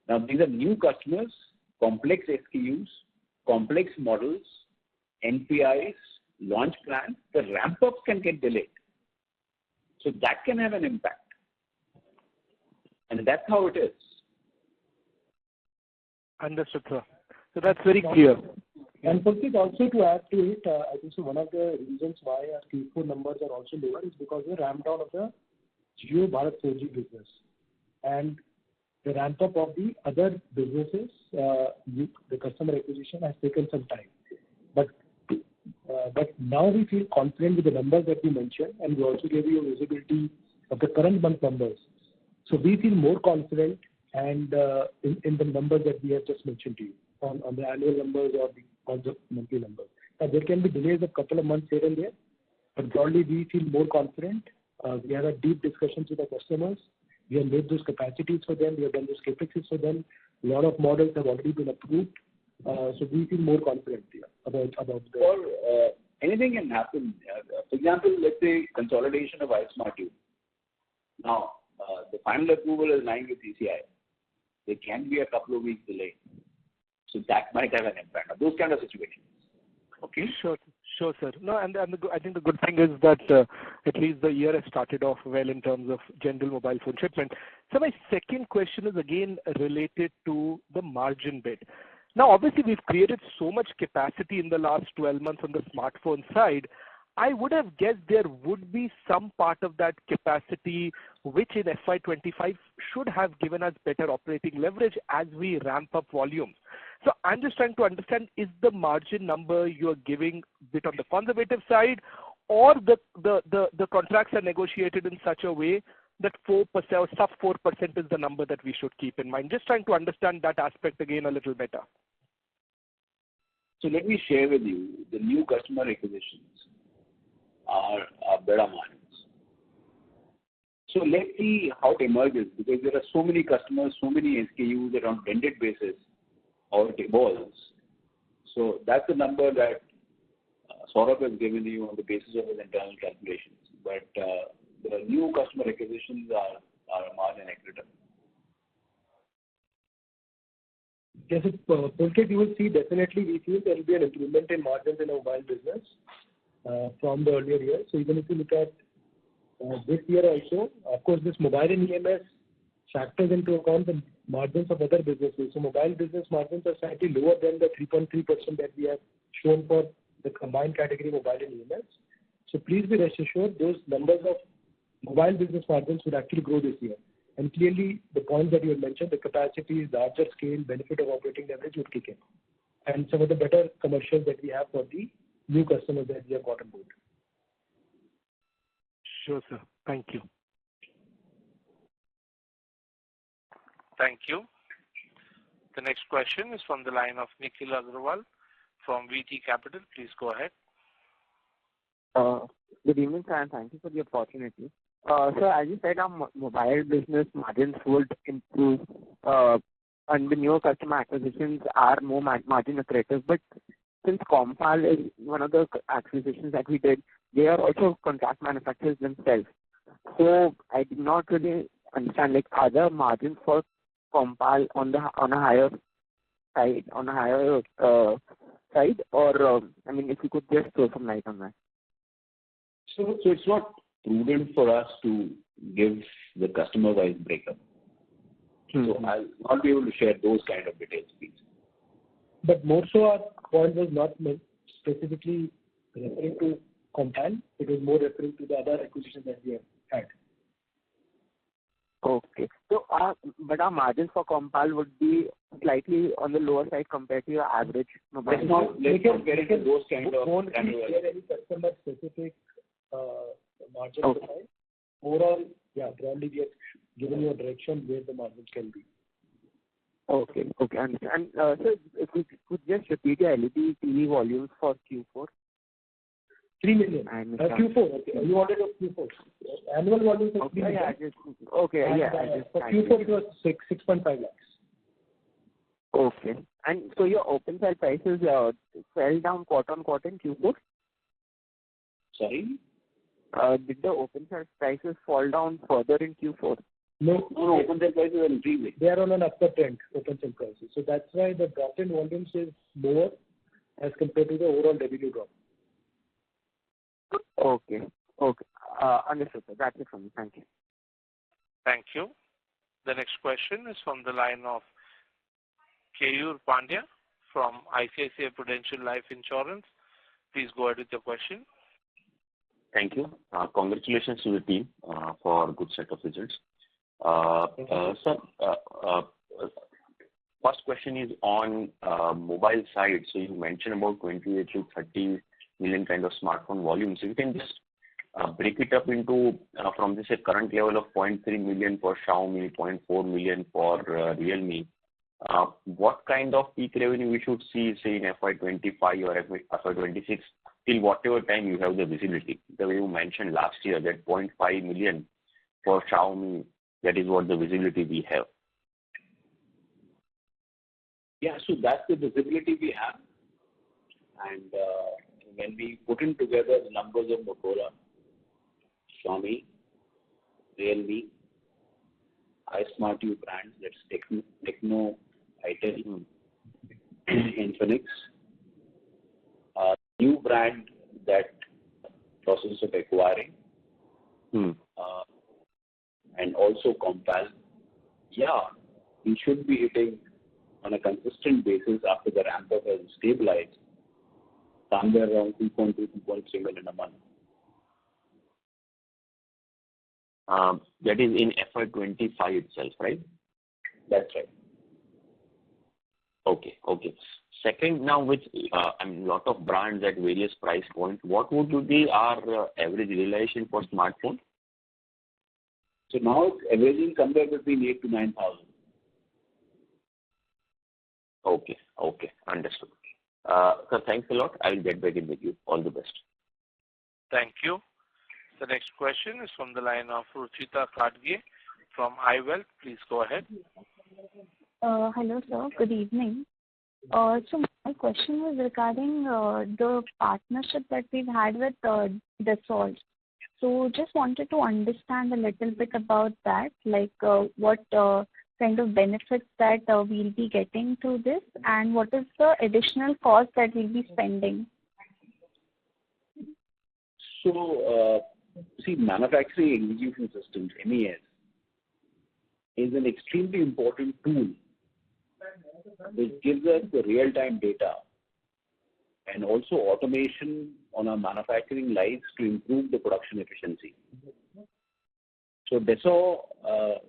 S3: Now, these are new customers, complex SKUs, complex models, NPIs, launch plans. The ramp-ups can get delayed. So that can have an impact. And that's how it is.
S11: Understood, sir. So that's very clear.
S6: And Pulkit, also to add to it, I think so one of the reasons why our Q4 numbers are also lower is because of the ramp down of the Jio Bharat 4G business. And the ramp up of the other businesses, the customer acquisition has taken some time. But now we feel confident with the numbers that we mentioned, and we also gave you a visibility of the current month numbers. So we feel more confident and in the numbers that we have just mentioned to you on the annual numbers or the monthly numbers. Now, there can be delays of a couple of months here and there, but broadly we feel more confident. We have had deep discussions with our customers. We have made those capacities for them. We have done those capexes for them. A lot of models have already been approved. So we feel more confident about the...
S3: Or anything can happen. For example, let's say consolidation of iSmartU. Now, the final approval is lying with ECI. There can be a couple of weeks delay. So that might have an impact. Those kind of situations. Okay?
S11: Sure, sir. No, and I think the good thing is that at least the year has started off well in terms of general mobile phone shipment. So my second question is again related to the margin bit. Now, obviously, we've created so much capacity in the last 12 months on the smartphone side. I would have guessed there would be some part of that capacity which in FY25 should have given us better operating leverage as we ramp up volumes. So I'm just trying to understand, is the margin number you're giving a bit on the conservative side, or the contracts are negotiated in such a way that 4% or sub 4% is the number that we should keep in mind? Just trying to understand that aspect again a little better.
S3: So let me share with you the new customer acquisitions are better margins. So let's see how it emerges, because there are so many customers, so many SKUs that on blended basis how it evolves. So that's the number that Saurabh has given you on the basis of his internal calculations. But the new customer acquisitions are margin accretive.
S6: Yes, Pulkit, you will see definitely we feel there will be an improvement in margins in our mobile business from the earlier years. So even if you look at this year also. Of course, this mobile and EMS factors into account the margins of other businesses. So mobile business margins are slightly lower than the 3.3% that we have shown for the combined category mobile and EMS. So please be rest assured those numbers of mobile business margins would actually grow this year. And clearly, the points that you had mentioned, the capacity, larger scale, benefit of operating leverage would kick in. And some of the better commercials that we have for the new customers that we have got on board.
S11: Sure, sir. Thank you.
S1: Thank you. The next question is from the line of Nikhil Agrawal from VT Capital. Please go ahead.
S12: Good evening, sir, and thank you for the opportunity. So as you said, our mobile business margins would improve, and the newer customer acquisitions are more margin accretive. But since Compal is one of the acquisitions that we did, they are also contract manufacturers themselves. So I did not really understand, like, are the margins for Compal on a higher side, or I mean, if you could just throw some light on that.
S3: So it's not prudent for us to give the customer-wise breakup. So I'll not be able to share those kind of details, please.
S6: But more so, our point was not specifically referring to Compal. It was more referring to the other acquisitions that we have had.
S12: Okay. So, but our margins for Compal would be slightly on the lower side compared to your average mobile.
S3: Let's not get into those kind of
S6: won't share any customer-specific margin profile. Overall, yeah, broadly we have given you a direction where the margins can be.
S12: Okay, understand. And so if you could just repeat your LED TV volumes for Q4.
S6: 3 million. Q4. Okay. You wanted a Q4. Annual volumes of 3 million.
S12: For
S6: Q4 it was 6.5 lakhs.
S12: Okay. And so your open cell prices fell down quarter on quarter in Q4?
S3: Sorry?
S12: Did the open cell prices fall down further in Q4?
S6: No,
S3: open cell prices are increasing.
S6: They are on an upward trend, open cell prices. So that's why the drop in volumes is lower as compared to the overall revenue drop.
S12: Okay. Understood, sir. That's it from me. Thank you.
S1: Thank you. The next question is from the line of Keyur Pandya from ICICI Prudential Life Insurance. Please go ahead with your question.
S13: Thank you. Congratulations to the team for a good set of results. Sir, first question is on mobile side. So you mentioned about 28 to 30 million kind of smartphone volumes. So you can just break it up into from this current level of 0.3 million for Xiaomi, 0.4 million for Realme. What kind of peak revenue we should see, say, in FY25 or FY26, till whatever time you have the visibility? The way you mentioned last year, that 0.5 million for Xiaomi, that is what the visibility we have.
S3: Yeah, so that's the visibility we have. And when we put in together the numbers of Motorola, Xiaomi, Realme, iSmartU brands, that's Techno, Itel, Infinix, new brand that process of acquiring, and also Compal, yeah, we should be hitting on a consistent basis after the ramp up has stabilized, somewhere around 2.2, 2.3 million a month.
S13: That is in FY25 itself, right?
S3: That's right.
S13: Okay. Second, now with a lot of brands at various price points, what would be our average realization for smartphone?
S3: So now it's averaging somewhere between 8 to 9,000.
S13: Okay, understood. So thanks a lot. I'll get back in with you. All the best.
S1: Thank you. The next question is from the line of Ruchita Kadge from iWealth. Please go ahead.
S14: Hello, sir. Good evening. So my question was regarding the partnership that we've had with Dassault. So just wanted to understand a little bit about that, like what kind of benefits that we'll be getting to this, and what is the additional cost that we'll be spending?
S3: So See, manufacturing execution systems, MES, is an extremely important tool which gives us the real-time data and also automation on our manufacturing lines to improve the production efficiency. So Dassault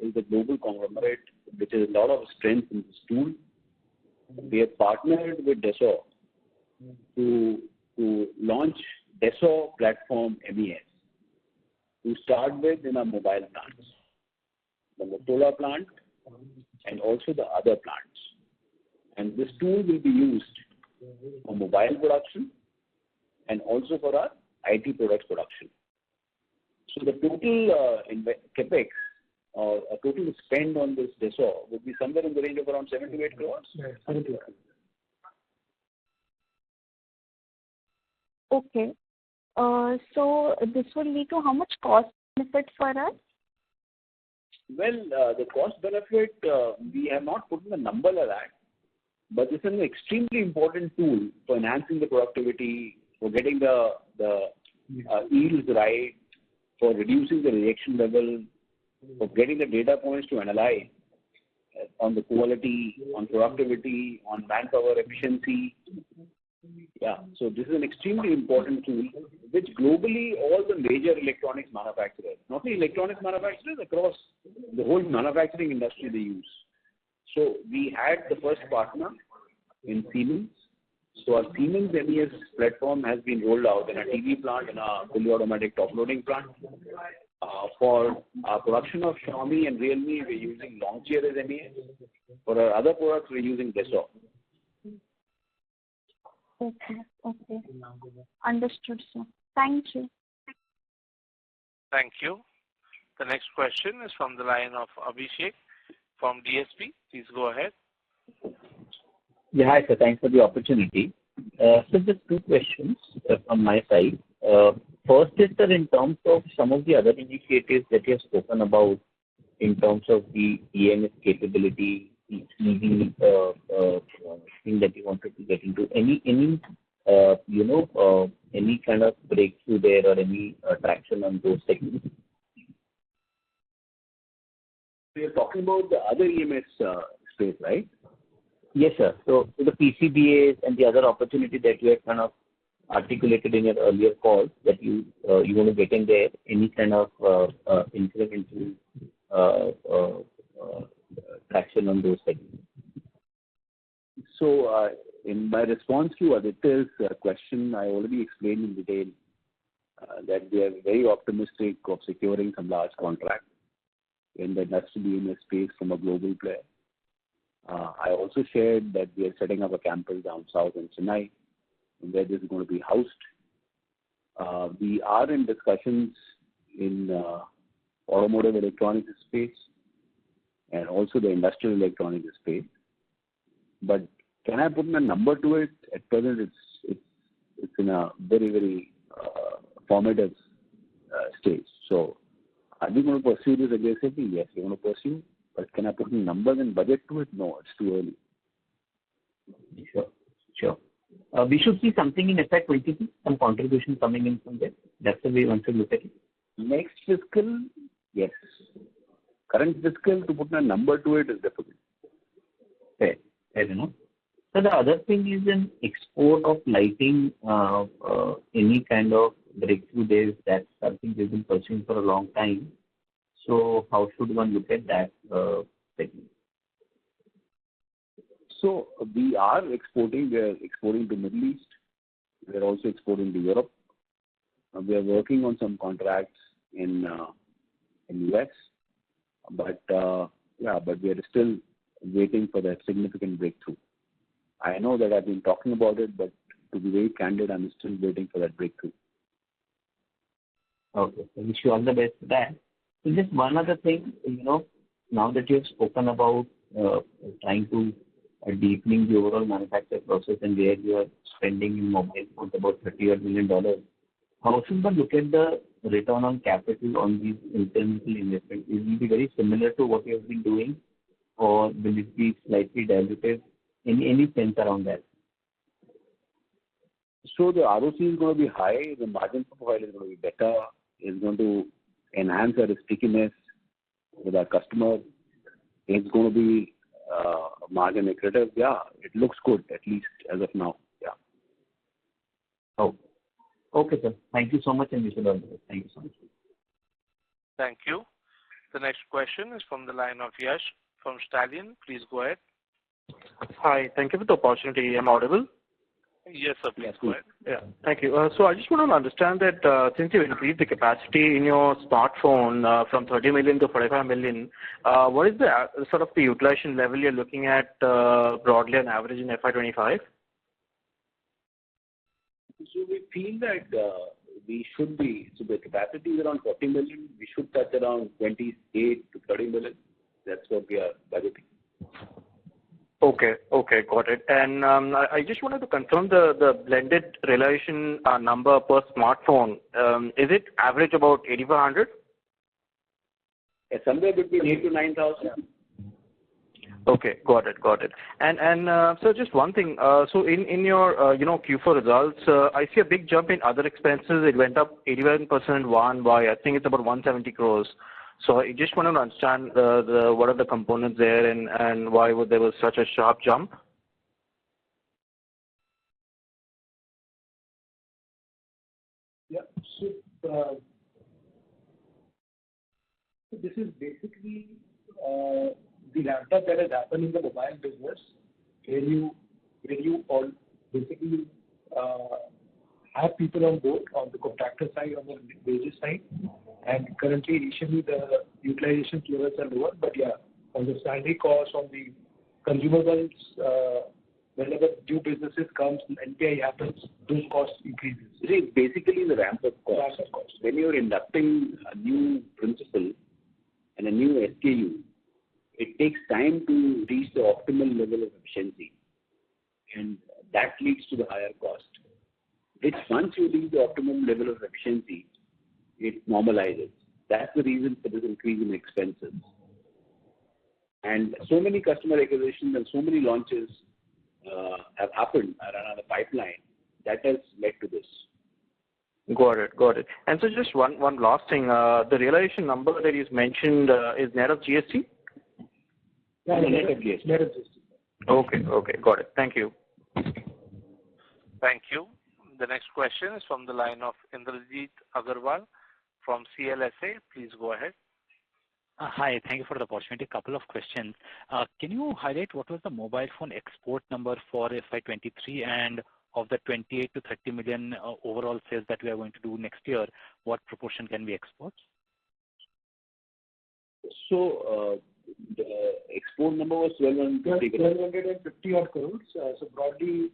S3: is a global conglomerate which has a lot of strength in this tool. We have partnered with Dassault to launch Dassault platform MES to start with in our mobile plants, the Motorola plant and also the other plants. And this tool will be used for mobile production and also for our IT products production. So the total capex or a total spend on this Dassault would be somewhere in the range of around 7 to 8 crores.
S14: Okay. So this will lead to how much cost benefit for us?
S3: Well, the cost benefit, we have not put in the number like that, but it's an extremely important tool for enhancing the productivity, for getting the yields right, for reducing the reaction level, for getting the data points to analyze on the quality, on productivity, on manpower efficiency. Yeah, so this is an extremely important tool which globally all the major electronics manufacturers, not only electronics manufacturers, across the whole manufacturing industry they use. So we had the first partner in Siemens. So our Siemens MES platform has been rolled out in a TV plant and a fully automatic top loading plant. For our production of Xiaomi and Realme, we're using Longcheer as MES. For our other products, we're using Dassault.
S14: Okay. Understood, sir. Thank you.
S1: Thank you. The next question is from the line of Abhishek from DSP. Please go ahead.
S15: Yeah, hi, sir. Thanks for the opportunity. So just two questions from my side. First is, sir, in terms of some of the other initiatives that you have spoken about in terms of the EMS capability, the EV thing that you wanted to get into, any kind of breakthrough there or any traction on those segments?
S3: We are talking about the other EMS space, right?
S15: Yes, sir. So the PCBAs and the other opportunity that you had kind of articulated in your earlier calls that you want to get in there, any kind of incremental traction on those segments?
S3: So in my response to Aditya's question, I already explained in detail that we are very optimistic of securing some large contracts in the industrial EMS space from a global player. I also shared that we are setting up a campus down south in Chennai, where this is going to be housed. We are in discussions in automotive electronics space and also the industrial electronics space. But can I put a number to it? At present, it's in a very, very formative stage. So are we going to pursue this aggressively? Yes, we're going to pursue. But can I put numbers and budget to it? No, it's too early.
S15: Sure. We should see something in FY2023, some contribution coming in from there. That's the way one should look at it.
S3: Next fiscal, yes. Current fiscal, to put a number to it is difficult.
S15: Fair enough. So the other thing is in export of lighting, any kind of breakthrough there. That's something we've been pursuing for a long time. So how should one look at that segment?
S3: So we are exporting. We are exporting to Middle East. We are also exporting to Europe. We are working on some contracts in US. But we are still waiting for that significant breakthrough. I know that I've been talking about it, but to be very candid, I'm still waiting for that breakthrough.
S15: Okay. I wish you all the best for that. So just one other thing, now that you have spoken about trying to deepening the overall manufacturing process and where you are spending in mobile phones about $30 million, how should one look at the return on capital on these incremental investments? Will it be very similar to what you have been doing, or will it be slightly dilutive? Any sense around that?
S3: So the ROC is going to be high. The margin profile is going to be better. It's going to enhance our stickiness with our customer. It's going to be margin accretive. Yeah, it looks good, at least as of now. Yeah.
S15: Oh, okay, sir. Thank you so much, and wish you all the best. Thank you so much.
S1: Thank you. The next question is from the line of Yash from Stallion. Please go ahead.
S16: Hi. Thank you for the opportunity. Am I audible?
S1: Yes, sir. Please go ahead.
S16: Yeah. Thank you. So I just want to understand that since you've increased the capacity in your smartphone from 30 million to 45 million, what is the sort of the utilization level you're looking at broadly on average in FY25?
S3: So we feel that we should be, so the capacity is around 40 million. We should touch around 28 to 30 million. That's what we are budgeting.
S16: Okay, got it. And I just wanted to confirm the blended realization number per smartphone. Is it average about 8,500?
S3: Somewhere between 8 to 9,000.
S16: Okay, got it. And so just one thing. So in your Q4 results, I see a big jump in other expenses. It went up 81% Y. I think it's about 170 crores. So I just wanted to understand what are the components there and why there was such a sharp jump?
S6: Yeah. So this is basically the ramp-up that has happened in the mobile business, where you all basically have people on board on the contractor side, on the wages side, and currently, initially, the utilization levels are lower, but yeah, on the salary cost, on the consumables, whenever new businesses comes, NPI happens, those costs increases.
S3: See, basically the ramp-up cost. When you're inducting a new principal and a new SKU, it takes time to reach the optimal level of efficiency, and that leads to the higher cost. Which once you reach the optimum level of efficiency, it normalizes. That's the reason for this increase in expenses. And so many customer acquisitions and so many launches have happened around the pipeline that has led to this.
S16: Got it. And so just one last thing. The realization number that you mentioned is net of GST?
S6: Yeah, net of GST.
S16: Okay, got it. Thank you.
S1: Thank you. The next question is from the line of Indrajit Agarwal from CLSA. Please go ahead.
S17: Hi, thank you for the opportunity. Couple of questions. Can you highlight what was the mobile phone export number for FY23 and of the 28 to 30 million overall sales that we are going to do next year, what proportion can be exports?
S3: So the export number was
S6: 1,250 odd crores. So broadly,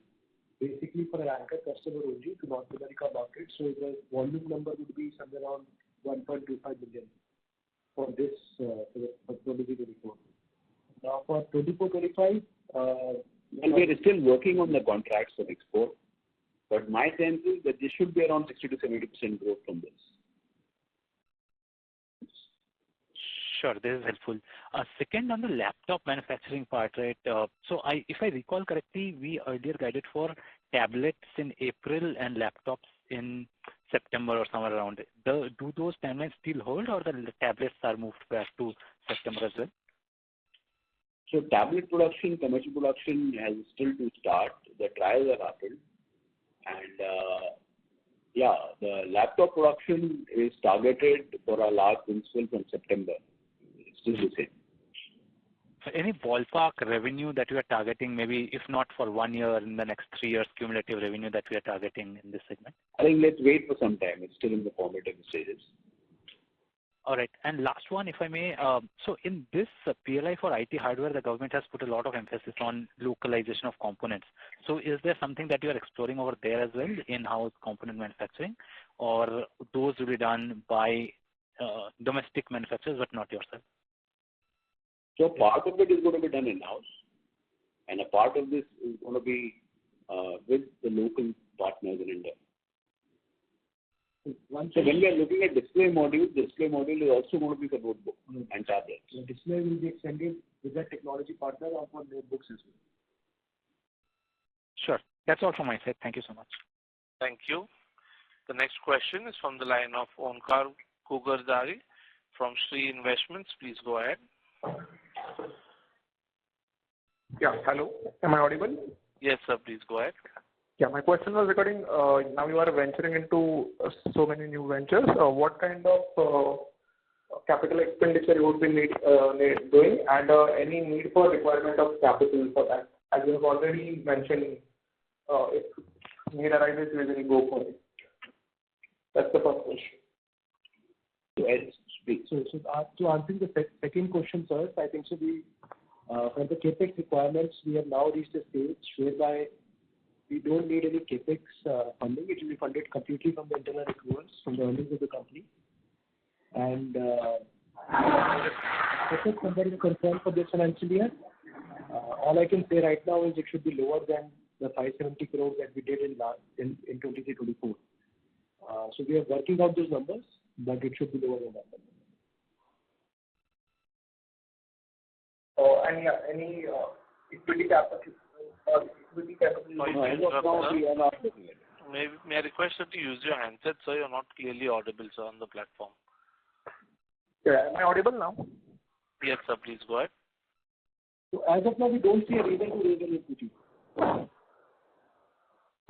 S6: basically for an anchor customer only to North America market. So the volume number would be somewhere around 1.25 million for this for 2024. Now for 24-25,
S3: we are still working on the contracts for export, but my sense is that this should be around 60 to 70% growth from this.
S17: Sure, this is helpful. Second, on the laptop manufacturing part, right? So if I recall correctly, we earlier guided for tablets in April and laptops in September or somewhere around it. Do those timelines still hold, or the tablets are moved back to September as well?
S3: So tablet production, commercial production has still to start. The trials have happened. And the laptop production is targeted for our large principal from September. It's still the same.
S17: So any ballpark revenue that you are targeting, maybe if not for 1 year, in the next 3 years, cumulative revenue that we are targeting in this segment?
S3: I think let's wait for some time. It's still in the formative stages.
S17: All right. And last one, if I may. So in this PLI for IT hardware, the government has put a lot of emphasis on localization of components. So is there something that you are exploring over there as well, in-house component manufacturing, or those will be done by domestic manufacturers but not yourself?
S3: So part of it is going to be done in-house, and a part of this is going to be with the local partners in India. So when we are looking at display module is also going to be for notebook and tablets.
S6: The display will be extended with that technology partner on notebooks as well.
S17: Sure. That's all from my side. Thank you so much.
S1: Thank you. The next question is from the line of Onkar Kugardari from Shree Investments. Please go ahead.
S18: Yeah, hello. Am I audible?
S1: Yes, sir. Please go ahead.
S18: Yeah, my question was regarding now you are venturing into so many new ventures. What kind of capital expenditure you would be doing, and any need for requirement of capital for that? As you have already mentioned, if need arises, we will go for it. That's the first question.
S6: To answer the second question first, I think so. For the capex requirements, we have now reached a stage whereby we don't need any capex funding. It will be funded completely from the internal accruals, from the earnings of the company. And capex number is concerned for this financial year. All I can say right now is it should be lower than the 570 crores that we did in 23-24. So we are working out those numbers, but it should be lower than that.
S18: Any equity capital or equity capital?
S1: May I request that you use your handset, sir? You're not clearly audible, sir, on the platform.
S18: Yeah, am I audible now?
S1: Yes, sir. Please go ahead.
S6: So as of now, we don't see a reason to raise an equity.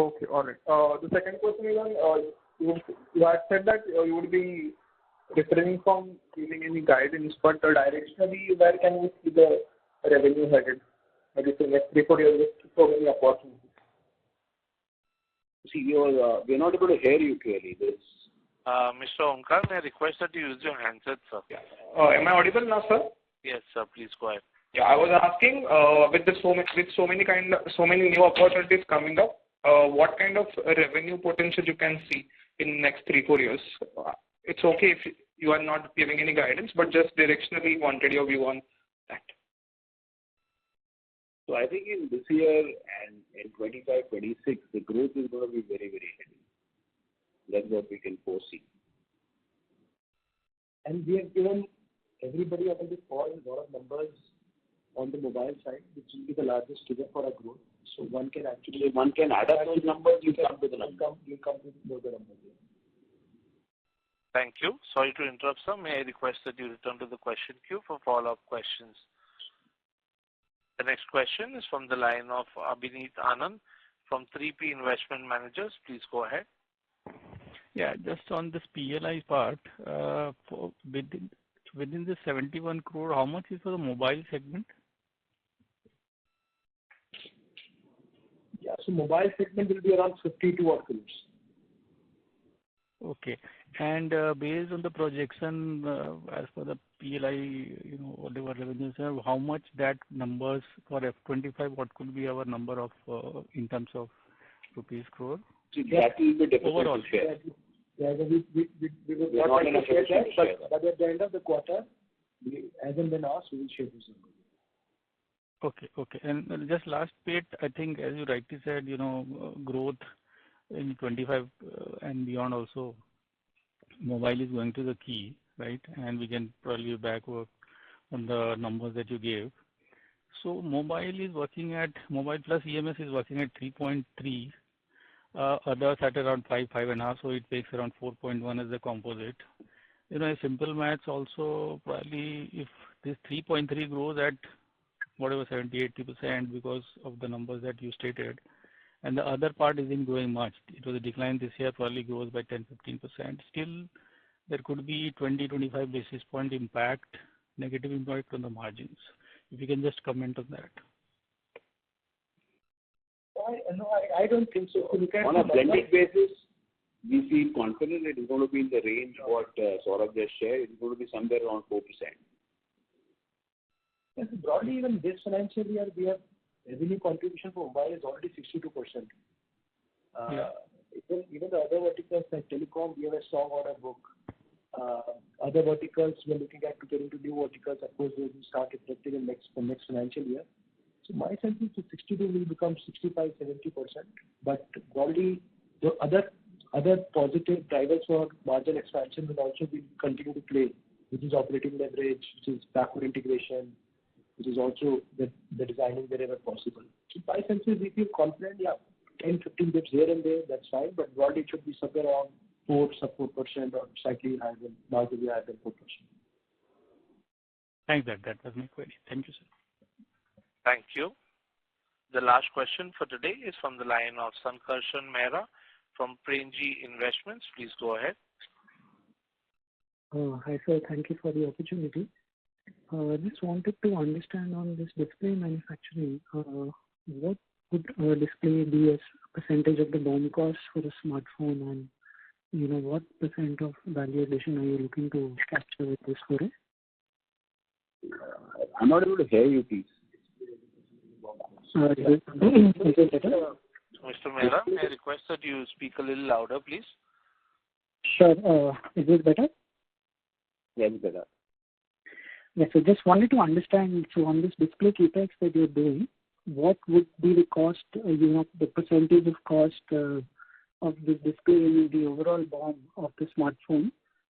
S18: Okay, all right. The second question is on you had said that you would be refraining from giving any guidance, but directionally, where can we see the revenue headed? Maybe the next 3-4 years with so many opportunities.
S3: See, we're not able to hear you clearly.
S1: Mr. Omkar, may I request that you use your handset, sir?
S18: Yeah. Am I audible now, sir?
S1: Yes, sir. Please go ahead.
S18: Yeah, I was asking with so many new opportunities coming up, what kind of revenue potential you can see in next 3-4 years? It's okay if you are not giving any guidance, but just directionally wanted your view on that.
S3: So I think in this year and in 25-26, the growth is going to be very, very heavy. That's what we can foresee.
S6: And we have given everybody on this call a lot of numbers on the mobile side, which will be the largest figure for our growth. So one can add up those numbers, you come to the numbers. You come to the numbers.
S1: Thank you. Sorry to interrupt, sir. May I request that you return to the question queue for follow-up questions. The next question is from the line of Abhineet Anand from 3P Investment Managers. Please go ahead.
S19: Yeah, just on this PLI part, within the 71 crore, how much is for the mobile segment?
S6: Yeah, so mobile segment will be around 52 crores.
S19: Okay. And based on the projection, as per the PLI, whatever revenues are, how much that numbers for F25, what could be our number of in terms of rupees crore?
S3: That will be difficult to share.
S6: Yeah, we will not like to share that, but at the end of the quarter, as and when asked, we will share this number.
S19: Okay. And just last bit, I think, as you rightly said, growth in 25 and beyond also, mobile is going to the key, right? And we can probably backward on the numbers that you gave. So mobile plus EMS is working at 3.3. Others at around 5.5, so it takes around 4.1 as a composite. A simple maths also, probably if this 3.3 grows at whatever 70-80% because of the numbers that you stated, and the other part isn't growing much. It was a decline this year, probably grows by 10-15%. Still, there could be 20-25 basis point negative impact on the margins. If you can just comment on that.
S6: I don't think so.
S3: On a blended basis, we feel confident it is going to be in the range what Saurabh just shared. It's going to be somewhere around 4%.
S6: Yes, broadly, even this financial year, we have revenue contribution for mobile is already 62%. Even the other verticals like telecom, we have a strong order book. Other verticals, we are looking at to get into new verticals. Of course, they will start reflecting in next financial year. So my sense is the 62 will become 65-70%. But broadly, the other positive drivers for margin expansion will also be continue to play, which is operating leverage, which is backward integration, which is also the designing wherever possible. So my sense is we feel confident, 10-15 bits here and there, that's fine. But broadly, it should be somewhere around sub 4% or slightly higher than, marginally higher than 4%.
S19: Thanks. That was my query. Thank you, sir.
S1: Thank you. The last question for today is from the line of Sankarshan Mehra from Premji Investments. Please go ahead.
S20: Hi, sir. Thank you for the opportunity. Just wanted to understand on this display manufacturing, what would display be as percentage of the BOM cost for a smartphone, and what percent of value addition are you looking to capture with this foray?
S3: I'm not able to hear you, please.
S20: Is it better?
S1: Mr. Mehra, may I request that you speak a little louder, please?
S20: Sure. Is it better?
S3: Yes, better.
S20: Yes, so just wanted to understand, so on this display capex that you're doing, what would be the cost, the percentage of cost of the display in the overall BOM of the smartphone,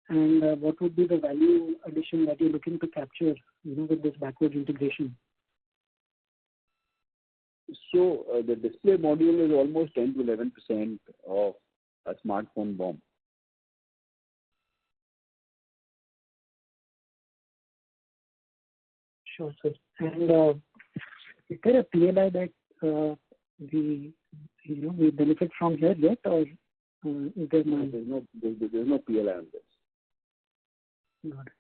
S20: and what would be the value addition that you're looking to capture, with this backward integration?
S3: So the display module is almost 10 to 11% of a smartphone BOM.
S20: Sure, sir. And is there a PLI that we benefit from here yet, or is there no?
S3: There's no PLI on this.
S20: Got it.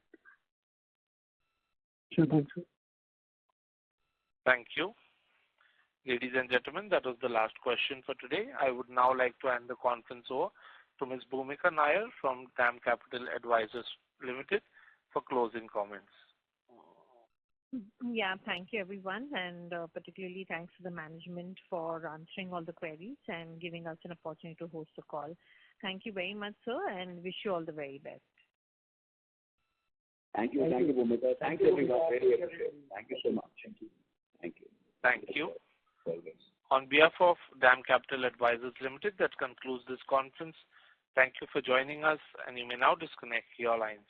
S20: Sure, thanks, sir.
S1: Thank you. Ladies and gentlemen, that was the last question for today. I would now like to hand the conference over to Ms. Bhumika Nair from DAM Capital Advisors Limited for closing comments.
S2: Yeah, thank you everyone, and particularly thanks to the management for answering all the queries and giving us an opportunity to host the call. Thank you very much, sir, and wish you all the very best.
S3: Thank you, Bhumika. Thank you, everyone. Very appreciate it. Thank you so much. Thank you.
S1: Thank you. On behalf of DAM Capital Advisors Limited, that concludes this conference. Thank you for joining us, and you may now disconnect your lines.